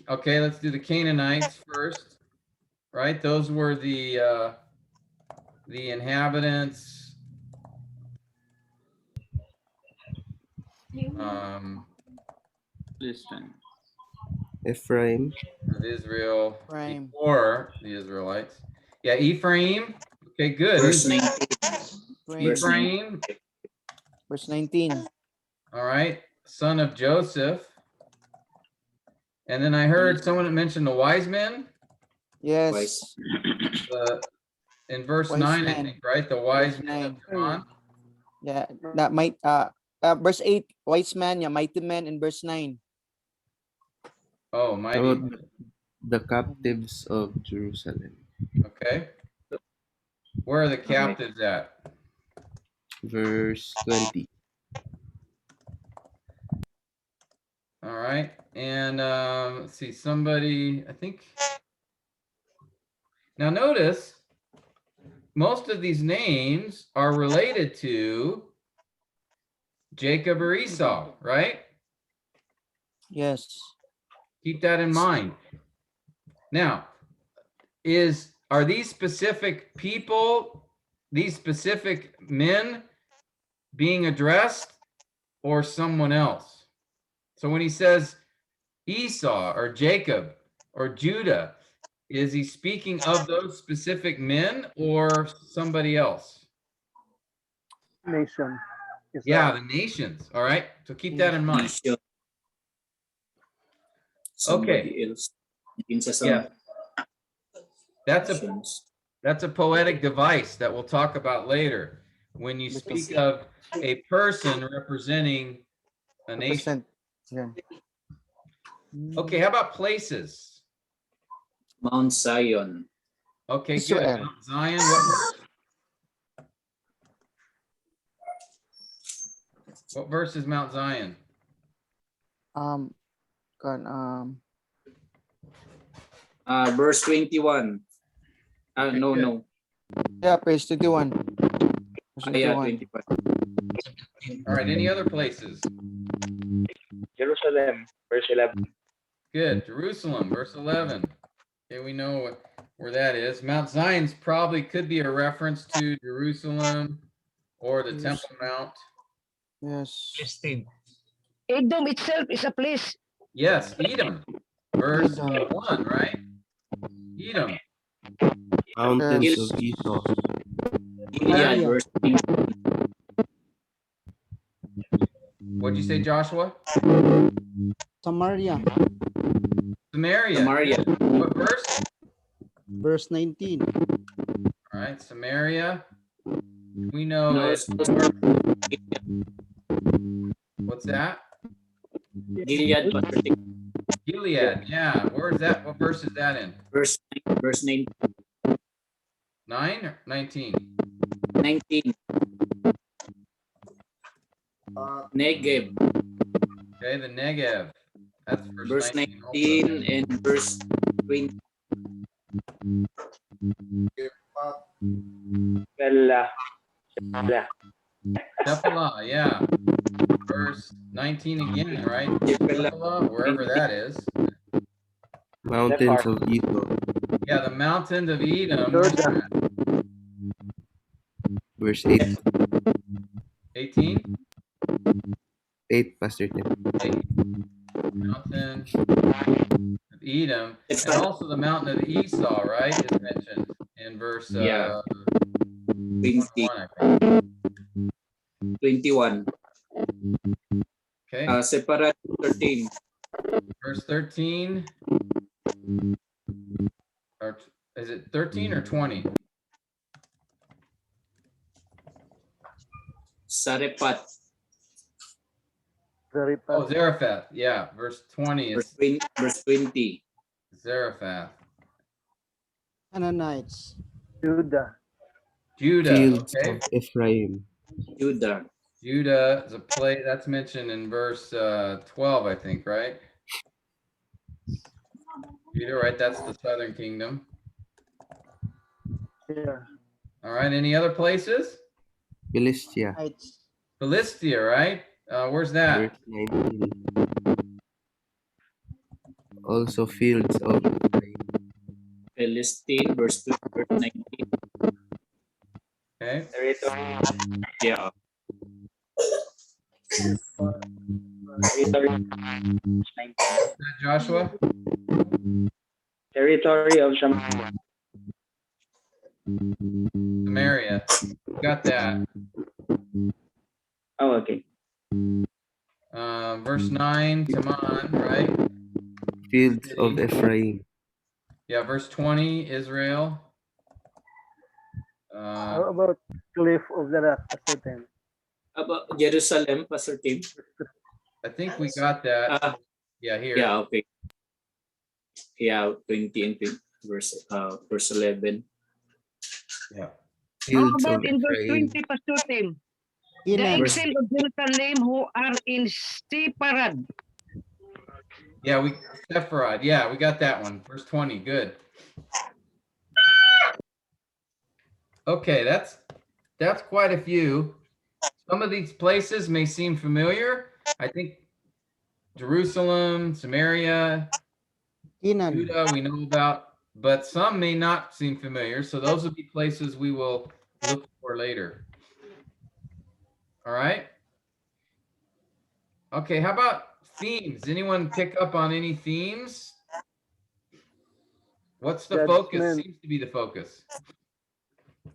Okay, let's do the Canaanites first. Right, those were the inhabitants. Listen. Ephraim, Of Israel Ephraim. before the Israelites. Yeah, Ephraim. Okay, good. Verse Who's 19. Verse 19. Ephraim? Verse 19. All right, son of Joseph. And then I heard someone that mentioned the wise men. Yes. Wise. In verse Wise 9, I men. think, right? The wise Verse men of 9. Teman. Yeah, that might verse 8, wise man, yeah, mighty men in verse 9. Oh, how mighty. about the captives of Jerusalem? Okay. Where are the captives at? Verse 20. All right. And let's see, somebody, I think. Now notice, most of these names are related to Jacob or Esau, right? Yes. Keep that in mind. Now, are these specific people, these specific men being addressed, or someone else? So when he says Esau or Jacob or Judah, is he speaking of those specific men or somebody else? Nation. Yeah, Israel. the nations. All right. So keep that in mind. Nation. Somebody else. Yeah. That's a poetic device that we'll talk about later. When you speak of a person representing a nation. Yeah. Okay, how about places? Mount Zion. Okay, Israel. good. Mount Zion, what verse? What verse is Mount Zion? Verse 21. Okay, No, good. no. Yeah, page 21. Verse Yeah, 21. 21. All right, any other places? Jerusalem, verse 11. Good. Jerusalem, verse 11. Okay, we know where that is. Mount Zion's probably could be a reference to Jerusalem or the Temple Mount. Yes. Palestine. Edom itself is a place. Yes, Edom, verse Edom. 1, right? Edom. Mountains of Esau. Gilead, verse 3. What'd you say, Joshua? Samaria. Samaria. Samaria. What verse? Verse 19. All right, Samaria. We know No, it's what's that? Gilead, Pastor Dick. Gilead. Yeah. Where is that? What verse is that in? Verse 9, 9 or 19? 19. Negev. Okay, the Negev. That's Verse 19 also. 19 and verse 20. Bella. Shephelah, yeah. Verse 19 again, right? Shephelah, wherever that is. Mountains of Esau. Yeah, the mountains of Edom. Where's that? Verse 8. 18? 8, Pastor Tim. 8. Mountain of Edom. And also the mountain of Esau, right? Is mentioned in verse 20. 21, I think. 21. Okay. Separate 13. Verse 13. Or is it 13 or 20? Sarepat. Oh, Zarephath. Yeah, verse 20 is Verse 20. Zarephath. Canaanites. Judah. Judah. Fields Okay. of Ephraim. Judah. Judah is a place that's mentioned in verse 12, I think, right? Judah, right? That's the southern kingdom. Yeah. All right. Any other places? Philistia, Heights. Philistia, right? Where's verse that? 19. Also fields of Ephraim. Philistine, verse 2, verse 19. Okay. Territory, Yeah. territory of Samaria. Joshua? Territory of Samaria. Samaria. Got that. Oh, okay. Verse 9, Taman, right? Fields of Ephraim. Yeah, verse 20, Israel. How about Cliff of the Rock, Pastor Tim? About Jerusalem, Pastor Tim. I think we got that. Uh, Yeah, here. yeah, okay. Yeah, 20 and 20, verse 11. Yeah. How Fields about of in verse Ephraim. 20, Pastor Tim? The Canaan. Verse- exile of Jerusalem who are in Separad. Yeah, Sepharad. Yeah, we got that one. Verse 20. Good. Okay, that's quite a few. Some of these places may seem familiar. I think Jerusalem, Samaria, Canaan. Judah, we know about, but some may not seem familiar. So those will be places we will look for later. All right. Okay, how about themes? Anyone pick up on any themes? What's the focus? Judgment. Seems to be the focus.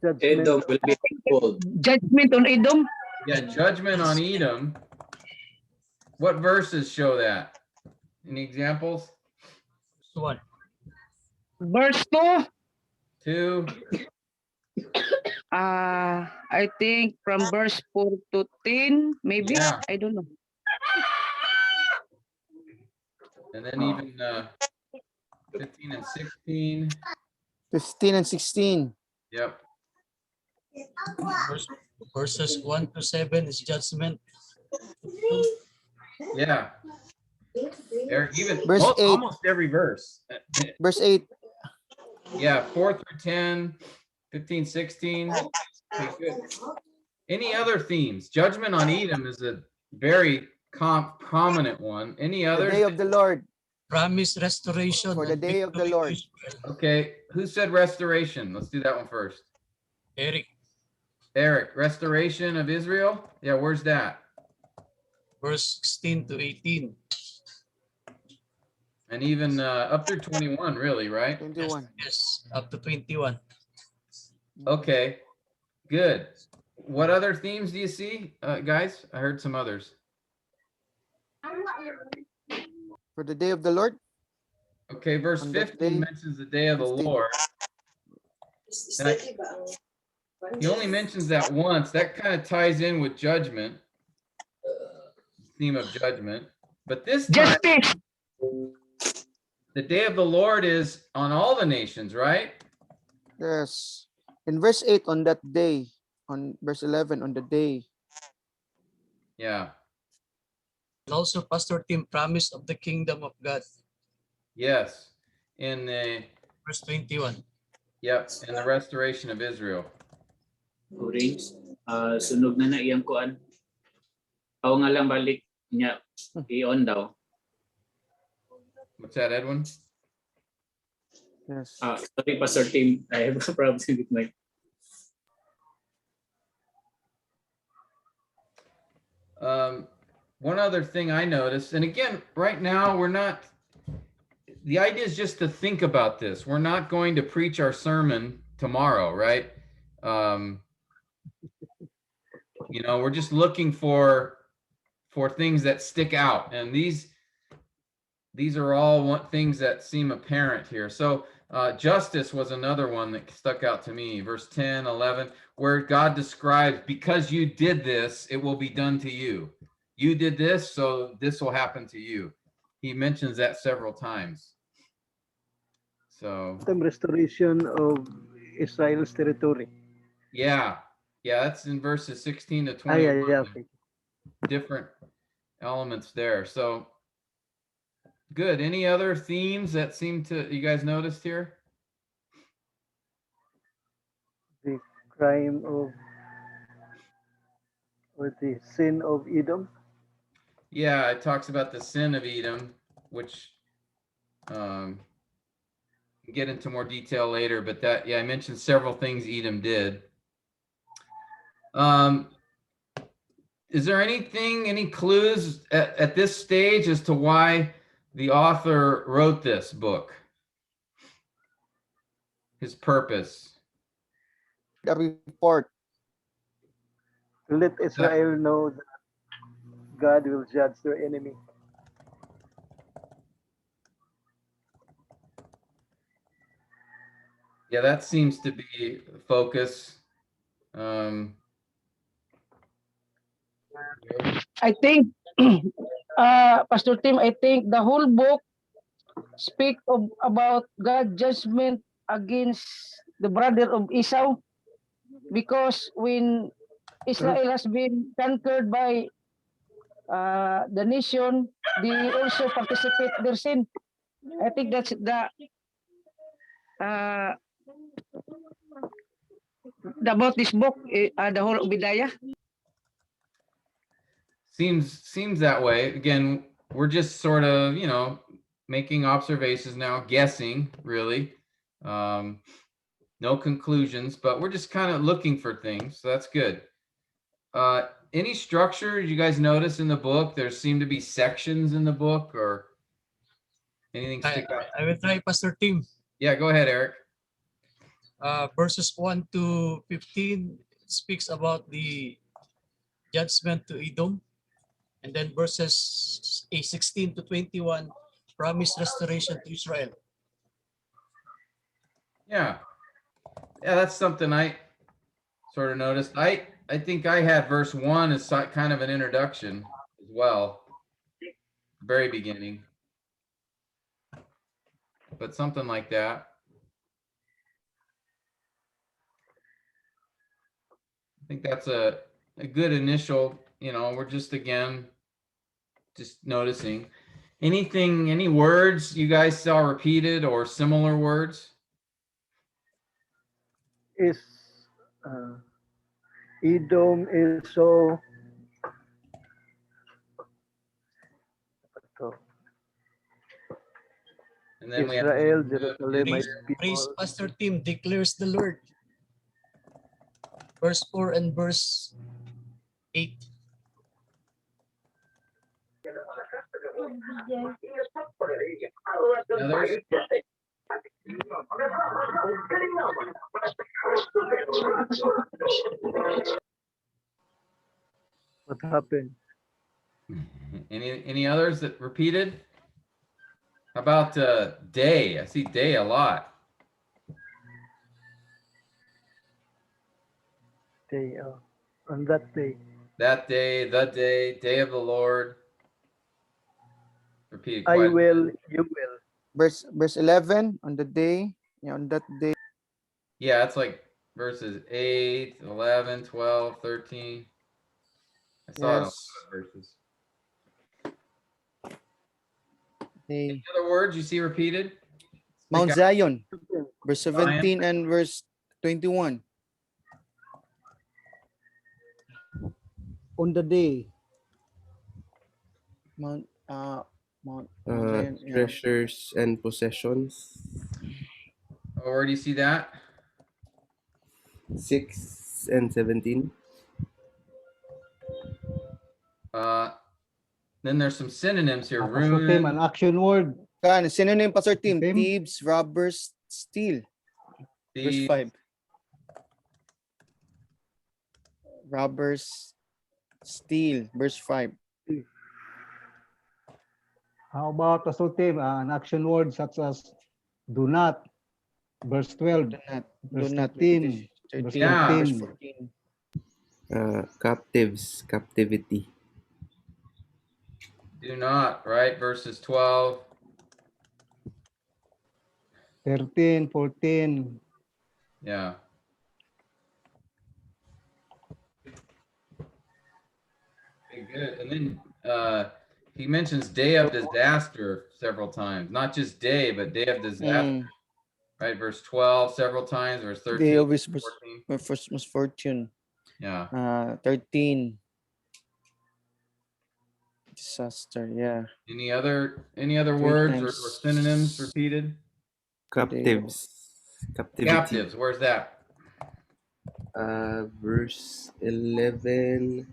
Judgment. Edom will be gold. Judgment on Edom. Yeah, judgment on Edom. What verses show that? Any examples? One. Verse 2. 2. I think from verse 4 to 10, maybe. Yeah. I don't know. And then even 15 and 16. 15 and 16. Yep. Verses 1 to 7 is judgment. Yeah. Even Verse 8. almost every verse. Verse 8. Yeah, 4 through 10, 15, 16. Okay, good. Any other themes? Judgment on Edom is a very prominent one. Any The others? day of the Lord. Promise restoration. For the and day of the victory to Lord. Israel. Okay, who said restoration? Let's do that one first. Eric, Eric, restoration of Israel? Yeah, where's that? verse 16 to 18. And even up through 21, really, right? 21. Yes, up to 21. Okay, good. What other themes do you see, guys? I heard some others. For the day of the Lord. Okay, verse On that 15 day, mentions the day of the 15. Lord. And he only mentions that once. That kind of ties in with judgment, theme of judgment. But this time, Justice. the day of the Lord is on all the nations, right? Yes. In verse 8, on that day. On verse 11, on the day. Yeah. And also Pastor Tim, promise of the kingdom of God. Yes. In the Verse 21. Yep, and the restoration of Israel. Orange. Sunog na iyang kuan. Ako nga lang balik niya. I-on daw. What's that, Edwin? Yes. Sorry, Pastor Tim. I have a problem with my... One other thing I noticed, and again, right now the idea is just to think about this. We're not going to preach our sermon tomorrow, right? We're just looking for things that stick out, and these are all things that seem apparent here. So justice was another one that stuck out to me. Verse 10, 11, where God describes, because you did this, it will be done to you. You did this, so this will happen to you. He mentions that several times. So The restoration of Israel's territory. yeah, that's in verses 16 to 21. Yeah, okay. Different elements there. So good. Any other themes that you guys noticed here? the crime of or the sin of Edom. Yeah, it talks about the sin of Edom, which get into more detail later, but that, yeah, I mentioned several things Edom did. Is there anything, any clues at this stage as to why the author wrote this book? His purpose? The report. To let Israel know that God will judge their enemy. Yeah, that seems to be the focus. I think, Pastor Tim, I think the whole book speak of about God judgment against the brother of Esau, because when Israel has been conquered by the nation, they also participate their sin. I think that's uh, about this book, the whole Obadiah. Seems that way. Again, we're just sort of, making observations now, guessing, really. No conclusions, but we're just kind of looking for things. So that's good. Any structure you guys notice in the book? There seem to be sections in the book, or anything stick out? I will try, Pastor Tim. Yeah, go ahead, Eric. Verses 1 to 15 speaks about the judgment to Edom. And then verses 16 to 21 promise restoration to Israel. Yeah, that's something I sort of noticed. I think I had verse 1 as kind of an introduction as well, very beginning, but something like that. I think that's a good initial, we're just, again, just noticing. Any words you guys saw repeated or similar words? Is Edom is so And then Israel, we have Jerusalem, Praise Pastor Tim declares the Lord. Verse 4 and verse 8. Now there's what happened? any others that repeated? How about day? I see day a lot. Day on that day. That day, the day of the Lord. Repeated I quite will, you will. Verse 11, on the day, on that day. Yeah, it's like verses 8, 11, 12, 13. I saw it in a lot of verses. Any other words you see repeated? Mount Zion, verse 17 and verse 21. On the day. Mount Zion, treasures and possessions. Oh, where do you see that? 6 and 17. Then there's some synonyms here. Pastor Tim, an action word. Synonym, Pastor Tim, thieves, robbers, steal. Verse 5. Robbers, steal. Verse 5. How about Pastor Tim, an action word such as do not, verse 12, verse 13, verse 14. Captives, captivity. Do not, right? Verses 12. 13, 14. Yeah. Okay, good. And then he mentions day of disaster several times. Not just day, but day of disaster. right? Verse 12 several times, verse Day 13, of his 14. first misfortune. Yeah. 13. Disaster. Yeah. Any other Three words or times. synonyms repeated? Captives. Captivity. Captives. Where's that? Verse 11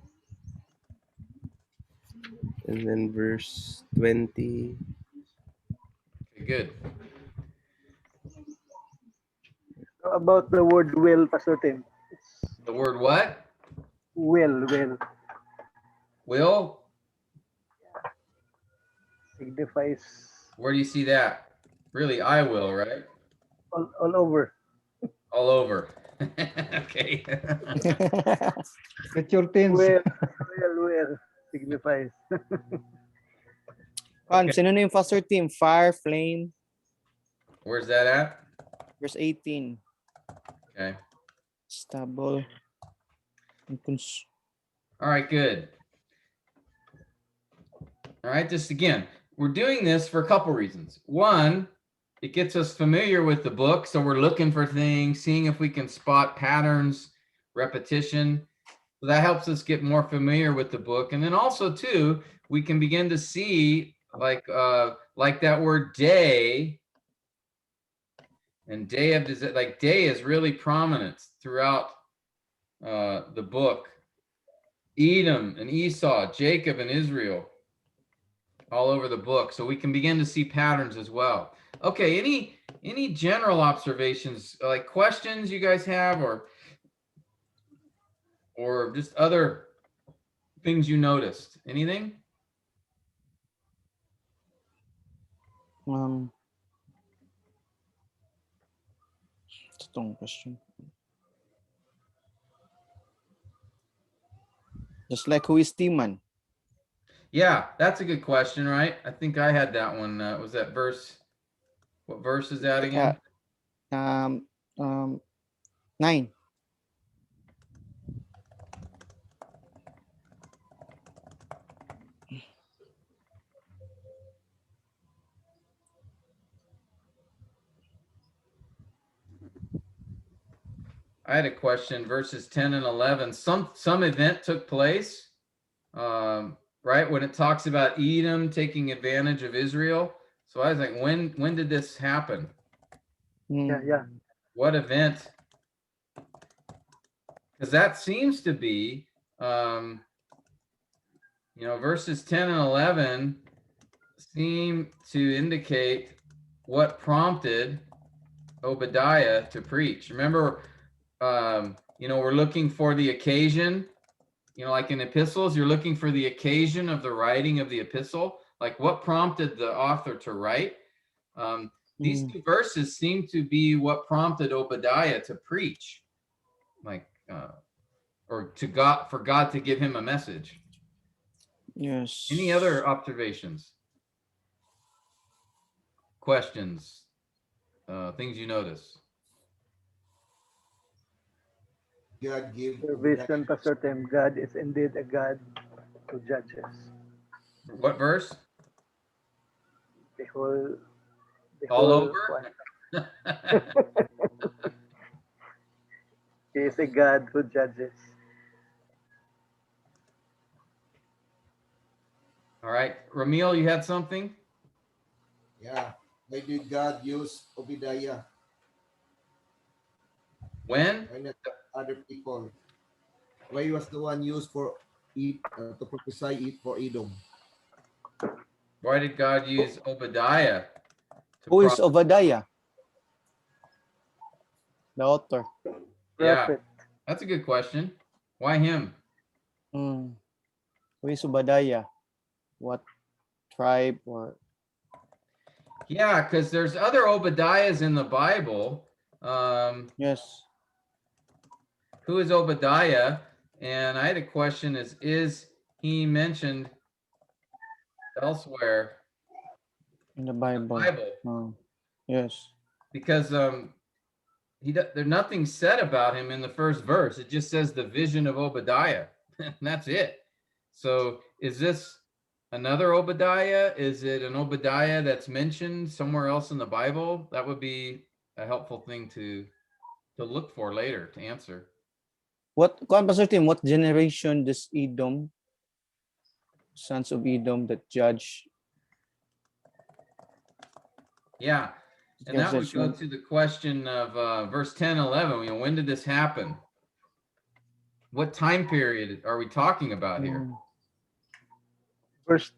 and then verse 20. Okay, good. About the word will, Pastor Tim. The word what? Will Will? signifies Where do you see that? Really, I will, right? all over. All over. Okay. Get your tens. Will signifies. Okay. Synonym, Pastor Tim. Fire, flame. Where's that at? Verse 18. Okay. Stubble. All right, good. All right, just again, we're doing this for a couple reasons. One, it gets us familiar with the book, so we're looking for things, seeing if we can spot patterns, repetition. So that helps us get more familiar with the book. And then also, too, we can begin to see like that word day. And day of, like day is really prominent throughout the book. Edom and Esau, Jacob and Israel, all over the book. So we can begin to see patterns as well. Okay, any general observations, like questions you guys have, or just other things you noticed? Anything? Strong question. Just like, who is Timan? Yeah, that's a good question, right? I think I had that one. Was that verse? What verse is that again? 9. I had a question, verses 10 and 11. Some event took place, right? When it talks about Edom taking advantage of Israel. So I was like, when did this happen? Yeah. What event? Because that seems to be, verses 10 and 11 seem to indicate what prompted Obadiah to preach. Remember, we're looking for the occasion, like in epistles, you're looking for the occasion of the writing of the epistle, like what prompted the author to write. These two verses seem to be what prompted Obadiah to preach, or for God to give him a message. Yes. Any other observations, questions, things you notice? God give Your vision, Pastor Tim. God is indeed a God who judges. What verse? The whole All over? one. He is a God who judges. All right, Ramil, you had something? Yeah. Why did God use Obadiah? When? Why not other people? Why was the one used for it to prophesy it for Edom? Why did God use Obadiah? Who is Obadiah? The author. Yeah, that's a good question. Why him? Who is Obadiah? What tribe or? Yeah, because there's other Obadiahs in the Bible. Yes. Who is Obadiah? And I had a question: is he mentioned elsewhere in the Bible? Yes. Because there's nothing said about him in the first verse. It just says the vision of Obadiah. And that's it. So is this another Obadiah? Is it an Obadiah that's mentioned somewhere else in the Bible? That would be a helpful thing to look for later to answer. Pastor Tim, what generation does Edom, sons of Edom, that judge? Yeah, and that would go to the question of verse 10, 11. You know, when did this happen? What time period are we talking about here? Verse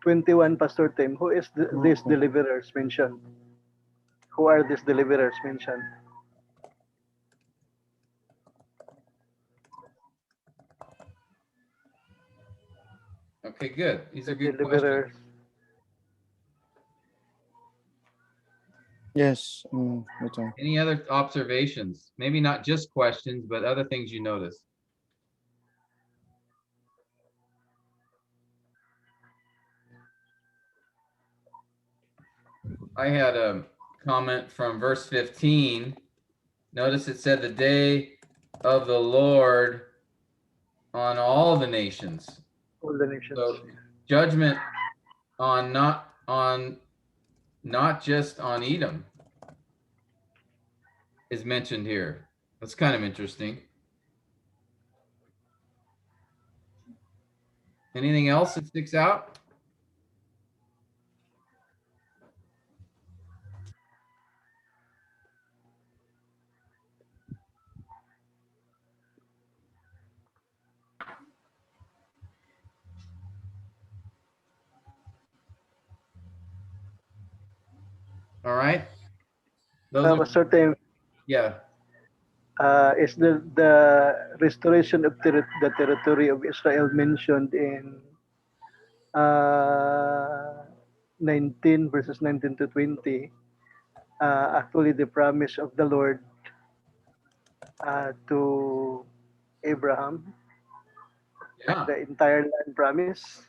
21, Pastor Tim, who is these deliverers mentioned? Who are these deliverers mentioned? Okay, good. These are The good deliverers. questions. Yes. Any other observations? Maybe not just questions, but other things you notice. I had a comment from verse 15. Notice it said the day of the Lord on all the nations. All the nations. So judgment on not just on Edom is mentioned here. That's kind of interesting. Anything else that sticks out? All right. Those are, Pastor Tim, yeah. is the restoration of the territory of Israel mentioned in 19 verses 19 to 20, actually the promise of the Lord to Abraham, Yeah. the entire land promise.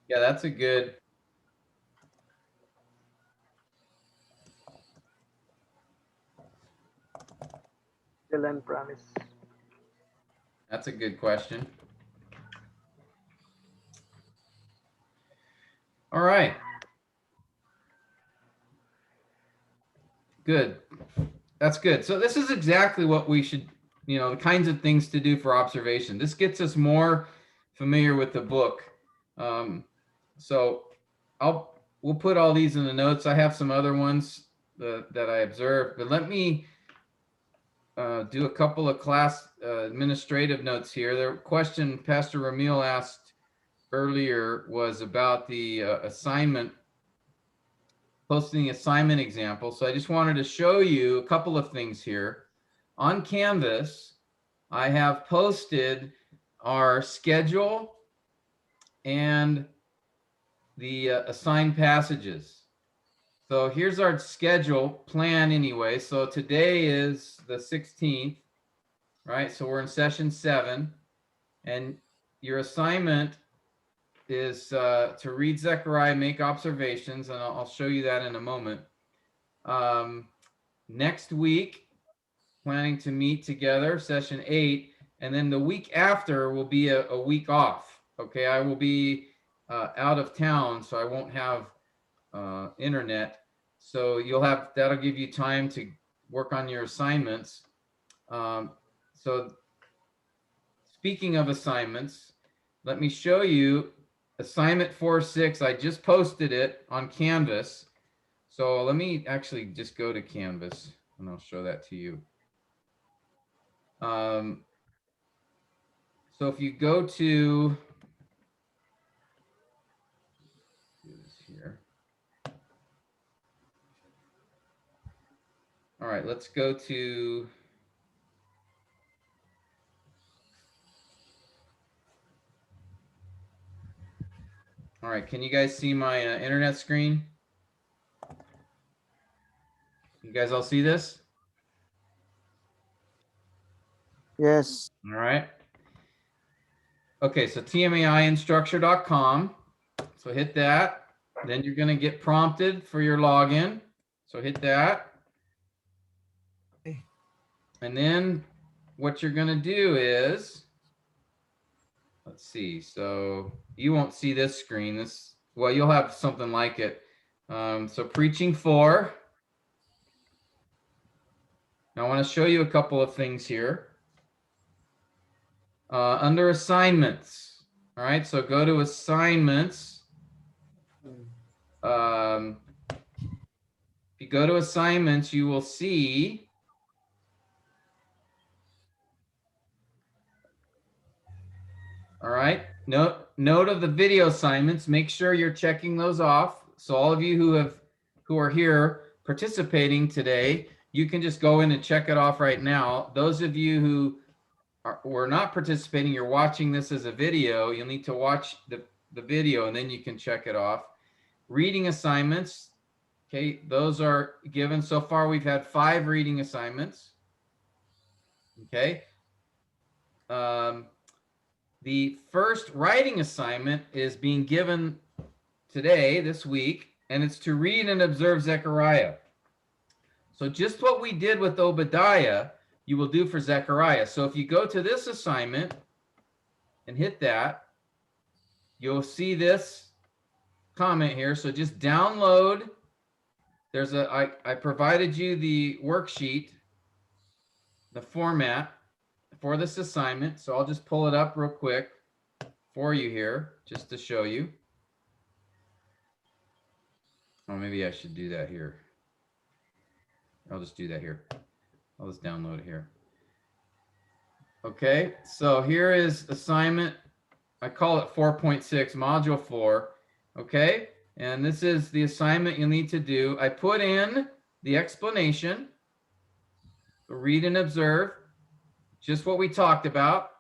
Yeah, that's a good. The land promise. That's a good question. All right. Good. That's good. So this is exactly what we should, you know, the kinds of things to do for observation. This gets us more familiar with the book. So we'll put all these in the notes. I have some other ones that I observed, but let me do a couple of class administrative notes here. The question Pastor Ramil asked earlier was about the assignment, posting assignment example. So I just wanted to show you a couple of things here. On Canvas, I have posted our schedule and the assigned passages. So here's our schedule plan anyway. So today is the 16th, right? So we're in session 7, and your assignment is to read Zechariah, make observations, and I'll show you that in a moment. Next week, planning to meet together, session 8, and then the week after will be a week off. Okay, I will be out of town, so I won't have internet. So that'll give you time to work on your assignments. So speaking of assignments, let me show you assignment 4.6. I just posted it on Canvas. So let me actually just go to Canvas and I'll show that to you. So if you go to here. All right, let's go to all right, can you guys see my internet screen? You guys all see this? Yes. All right. Okay, so tmaiinstructure.com. So hit that. Then you're going to get prompted for your login. So hit that. And then what you're going to do is, let's see. So you won't see this screen. Well, you'll have something like it. So preaching 4. Now I want to show you a couple of things here. Under assignments. All right, so go to assignments. If you go to assignments, you will see all right, note of the video assignments. Make sure you're checking those off. So all of you who are here participating today, you can just go in and check it off right now. Those of you who were not participating, you're watching this as a video, you'll need to watch the video and then you can check it off. Reading assignments, okay, those are given. So far we've had 5 reading assignments. Okay. The first writing assignment is being given today, this week, and it's to read and observe Zechariah. So just what we did with Obadiah, you will do for Zechariah. So if you go to this assignment and hit that, you'll see this comment here. So just download. I provided you the worksheet, the format for this assignment. So I'll just pull it up real quick for you here, just to show you. Oh, maybe I should do that here. I'll just do that here. I'll just download it here. Okay, so here is assignment. I call it 4.6, module 4. Okay, and this is the assignment you'll need to do. I put in the explanation. Read and observe, just what we talked about.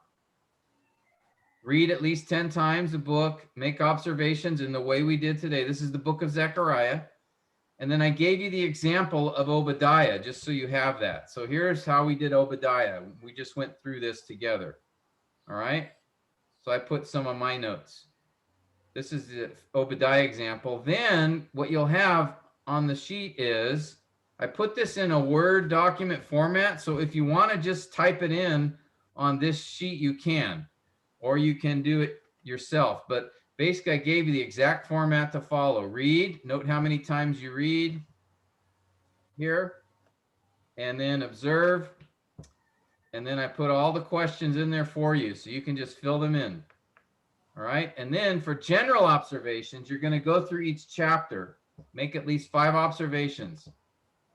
Read at least 10 times the book, make observations in the way we did today. This is the book of Zechariah. And then I gave you the example of Obadiah, just so you have that. So here's how we did Obadiah. We just went through this together. All right. So I put some of my notes. This is the Obadiah example. Then what you'll have on the sheet is, I put this in a Word document format. So if you want to just type it in on this sheet, you can, or you can do it yourself. But basically, I gave you the exact format to follow. Read, note how many times you read here, and then observe. And then I put all the questions in there for you, so you can just fill them in. All right. And then for general observations, you're going to go through each chapter, make at least 5 observations,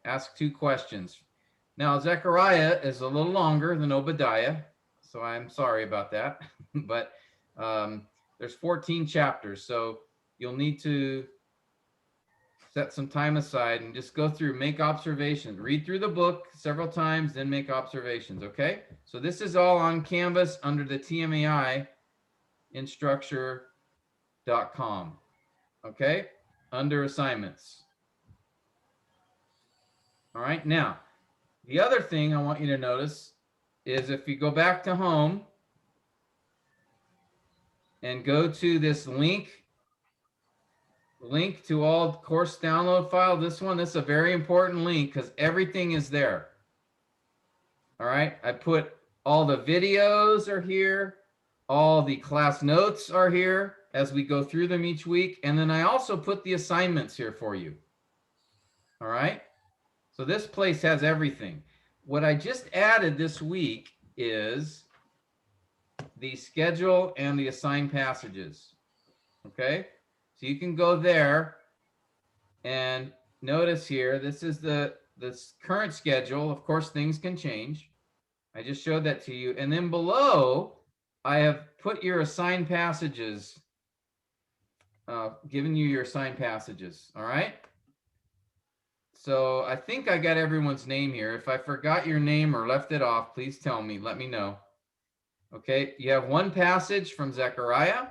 ask 2 questions. Now, Zechariah is a little longer than Obadiah, so I'm sorry about that. But there's 14 chapters, so you'll need to set some time aside and just go through, make observations, read through the book several times, then make observations. Okay. So this is all on Canvas under the TMAI instructure.com. Okay. Under assignments. All right. Now, the other thing I want you to notice is if you go back to home and go to this link to all course download file, this is a very important link because everything is there. All right. I put all the videos are here. All the class notes are here as we go through them each week. And then I also put the assignments here for you. All right. So this place has everything. What I just added this week is the schedule and the assigned passages. Okay. So you can go there and notice here, this is the current schedule. Of course, things can change. I just showed that to you. And then below, I have put your assigned passages, given you your assigned passages. All right. So I think I got everyone's name here. If I forgot your name or left it off, please tell me, let me know. Okay. You have one passage from Zechariah,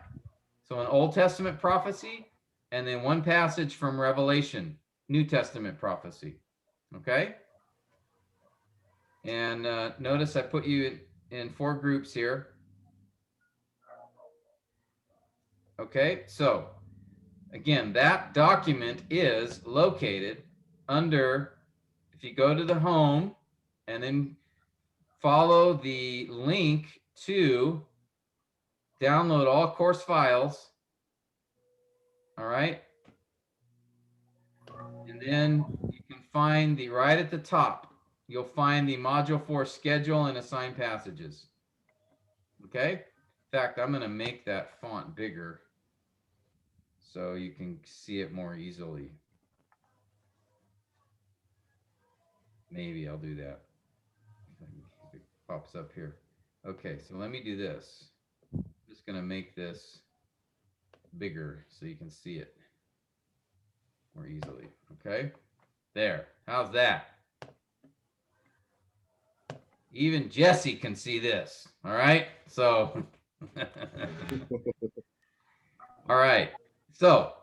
so an Old Testament prophecy, and then one passage from Revelation, New Testament prophecy. Okay. And notice I put you in 4 groups here. Okay, so again, that document is located under, if you go to the home and then follow the link to download all course files. All right. And then you can find right at the top, you'll find the module 4 schedule and assigned passages. Okay. In fact, I'm going to make that font bigger so you can see it more easily. Maybe I'll do that. If it pops up here. Okay, so let me do this. I'm just going to make this bigger so you can see it more easily. Okay, there. How's that? Even Jesse can see this. All right, so all right, so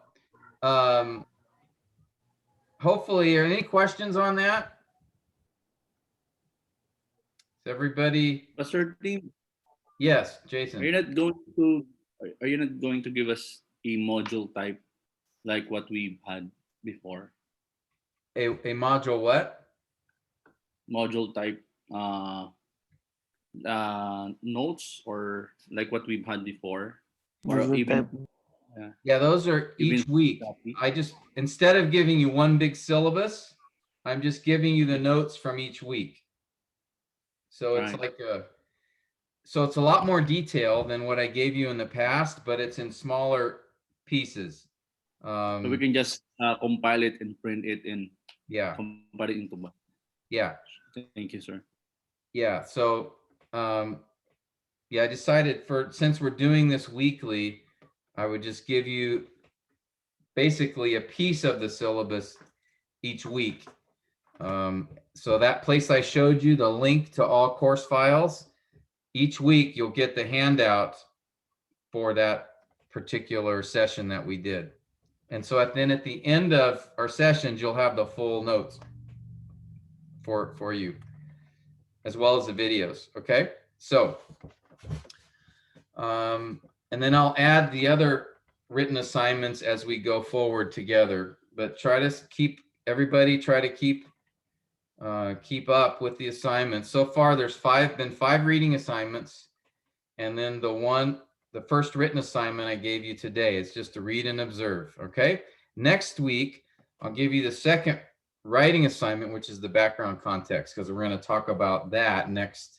hopefully, are there any questions on that? Is everybody? Pastor Tim, Yes, are Jason. you not going to are you not going to give us a module type like what we've had before? A module what? Module type notes, or like what we've had before, or Module even type. Yeah, those are even each week. copy? I just, instead of giving you one big syllabus, I'm just giving you the notes from each week. So it's Right. like so it's a lot more detail than what I gave you in the past, but it's in smaller pieces. So we can just compile it and print it and Yeah, compile it into one. yeah, Thank you, sir. yeah. So, yeah, I decided since we're doing this weekly, I would just give you basically a piece of the syllabus each week. So that place I showed you, the link to all course files, each week you'll get the handout for that particular session that we did. And so then at the end of our sessions, you'll have the full notes for you, as well as the videos. Okay. So, and then I'll add the other written assignments as we go forward together, but try to keep keep up with the assignments. So far, there's been five reading assignments. And then the first written assignment I gave you today is just to read and observe. Okay. Next week, I'll give you the second writing assignment, which is the background context, because we're going to talk about that next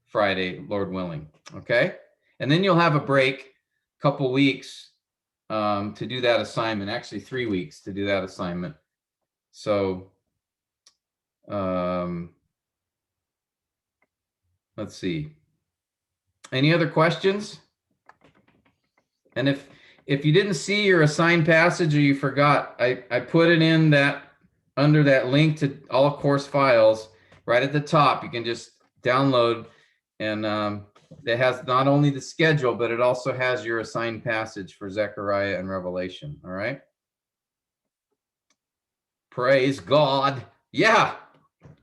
Friday, Lord willing. Okay. And then you'll have a break, couple weeks to do that assignment, actually 3 weeks to do that assignment. So, let's see. Any other questions? And if you didn't see your assigned passage or you forgot, I put it in that under that link to all course files right at the top. You can just download, and it has not only the schedule, but it also has your assigned passage for Zechariah and Revelation. All right. Praise God. Yeah.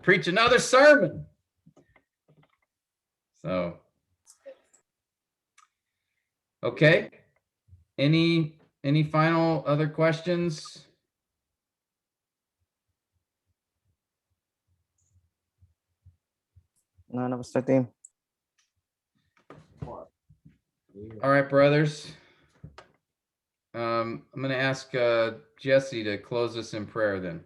Preach another sermon. So, okay. Any final other questions? No, no, Pastor Tim. All right, brothers. I'm going to ask Jesse to close us in prayer then.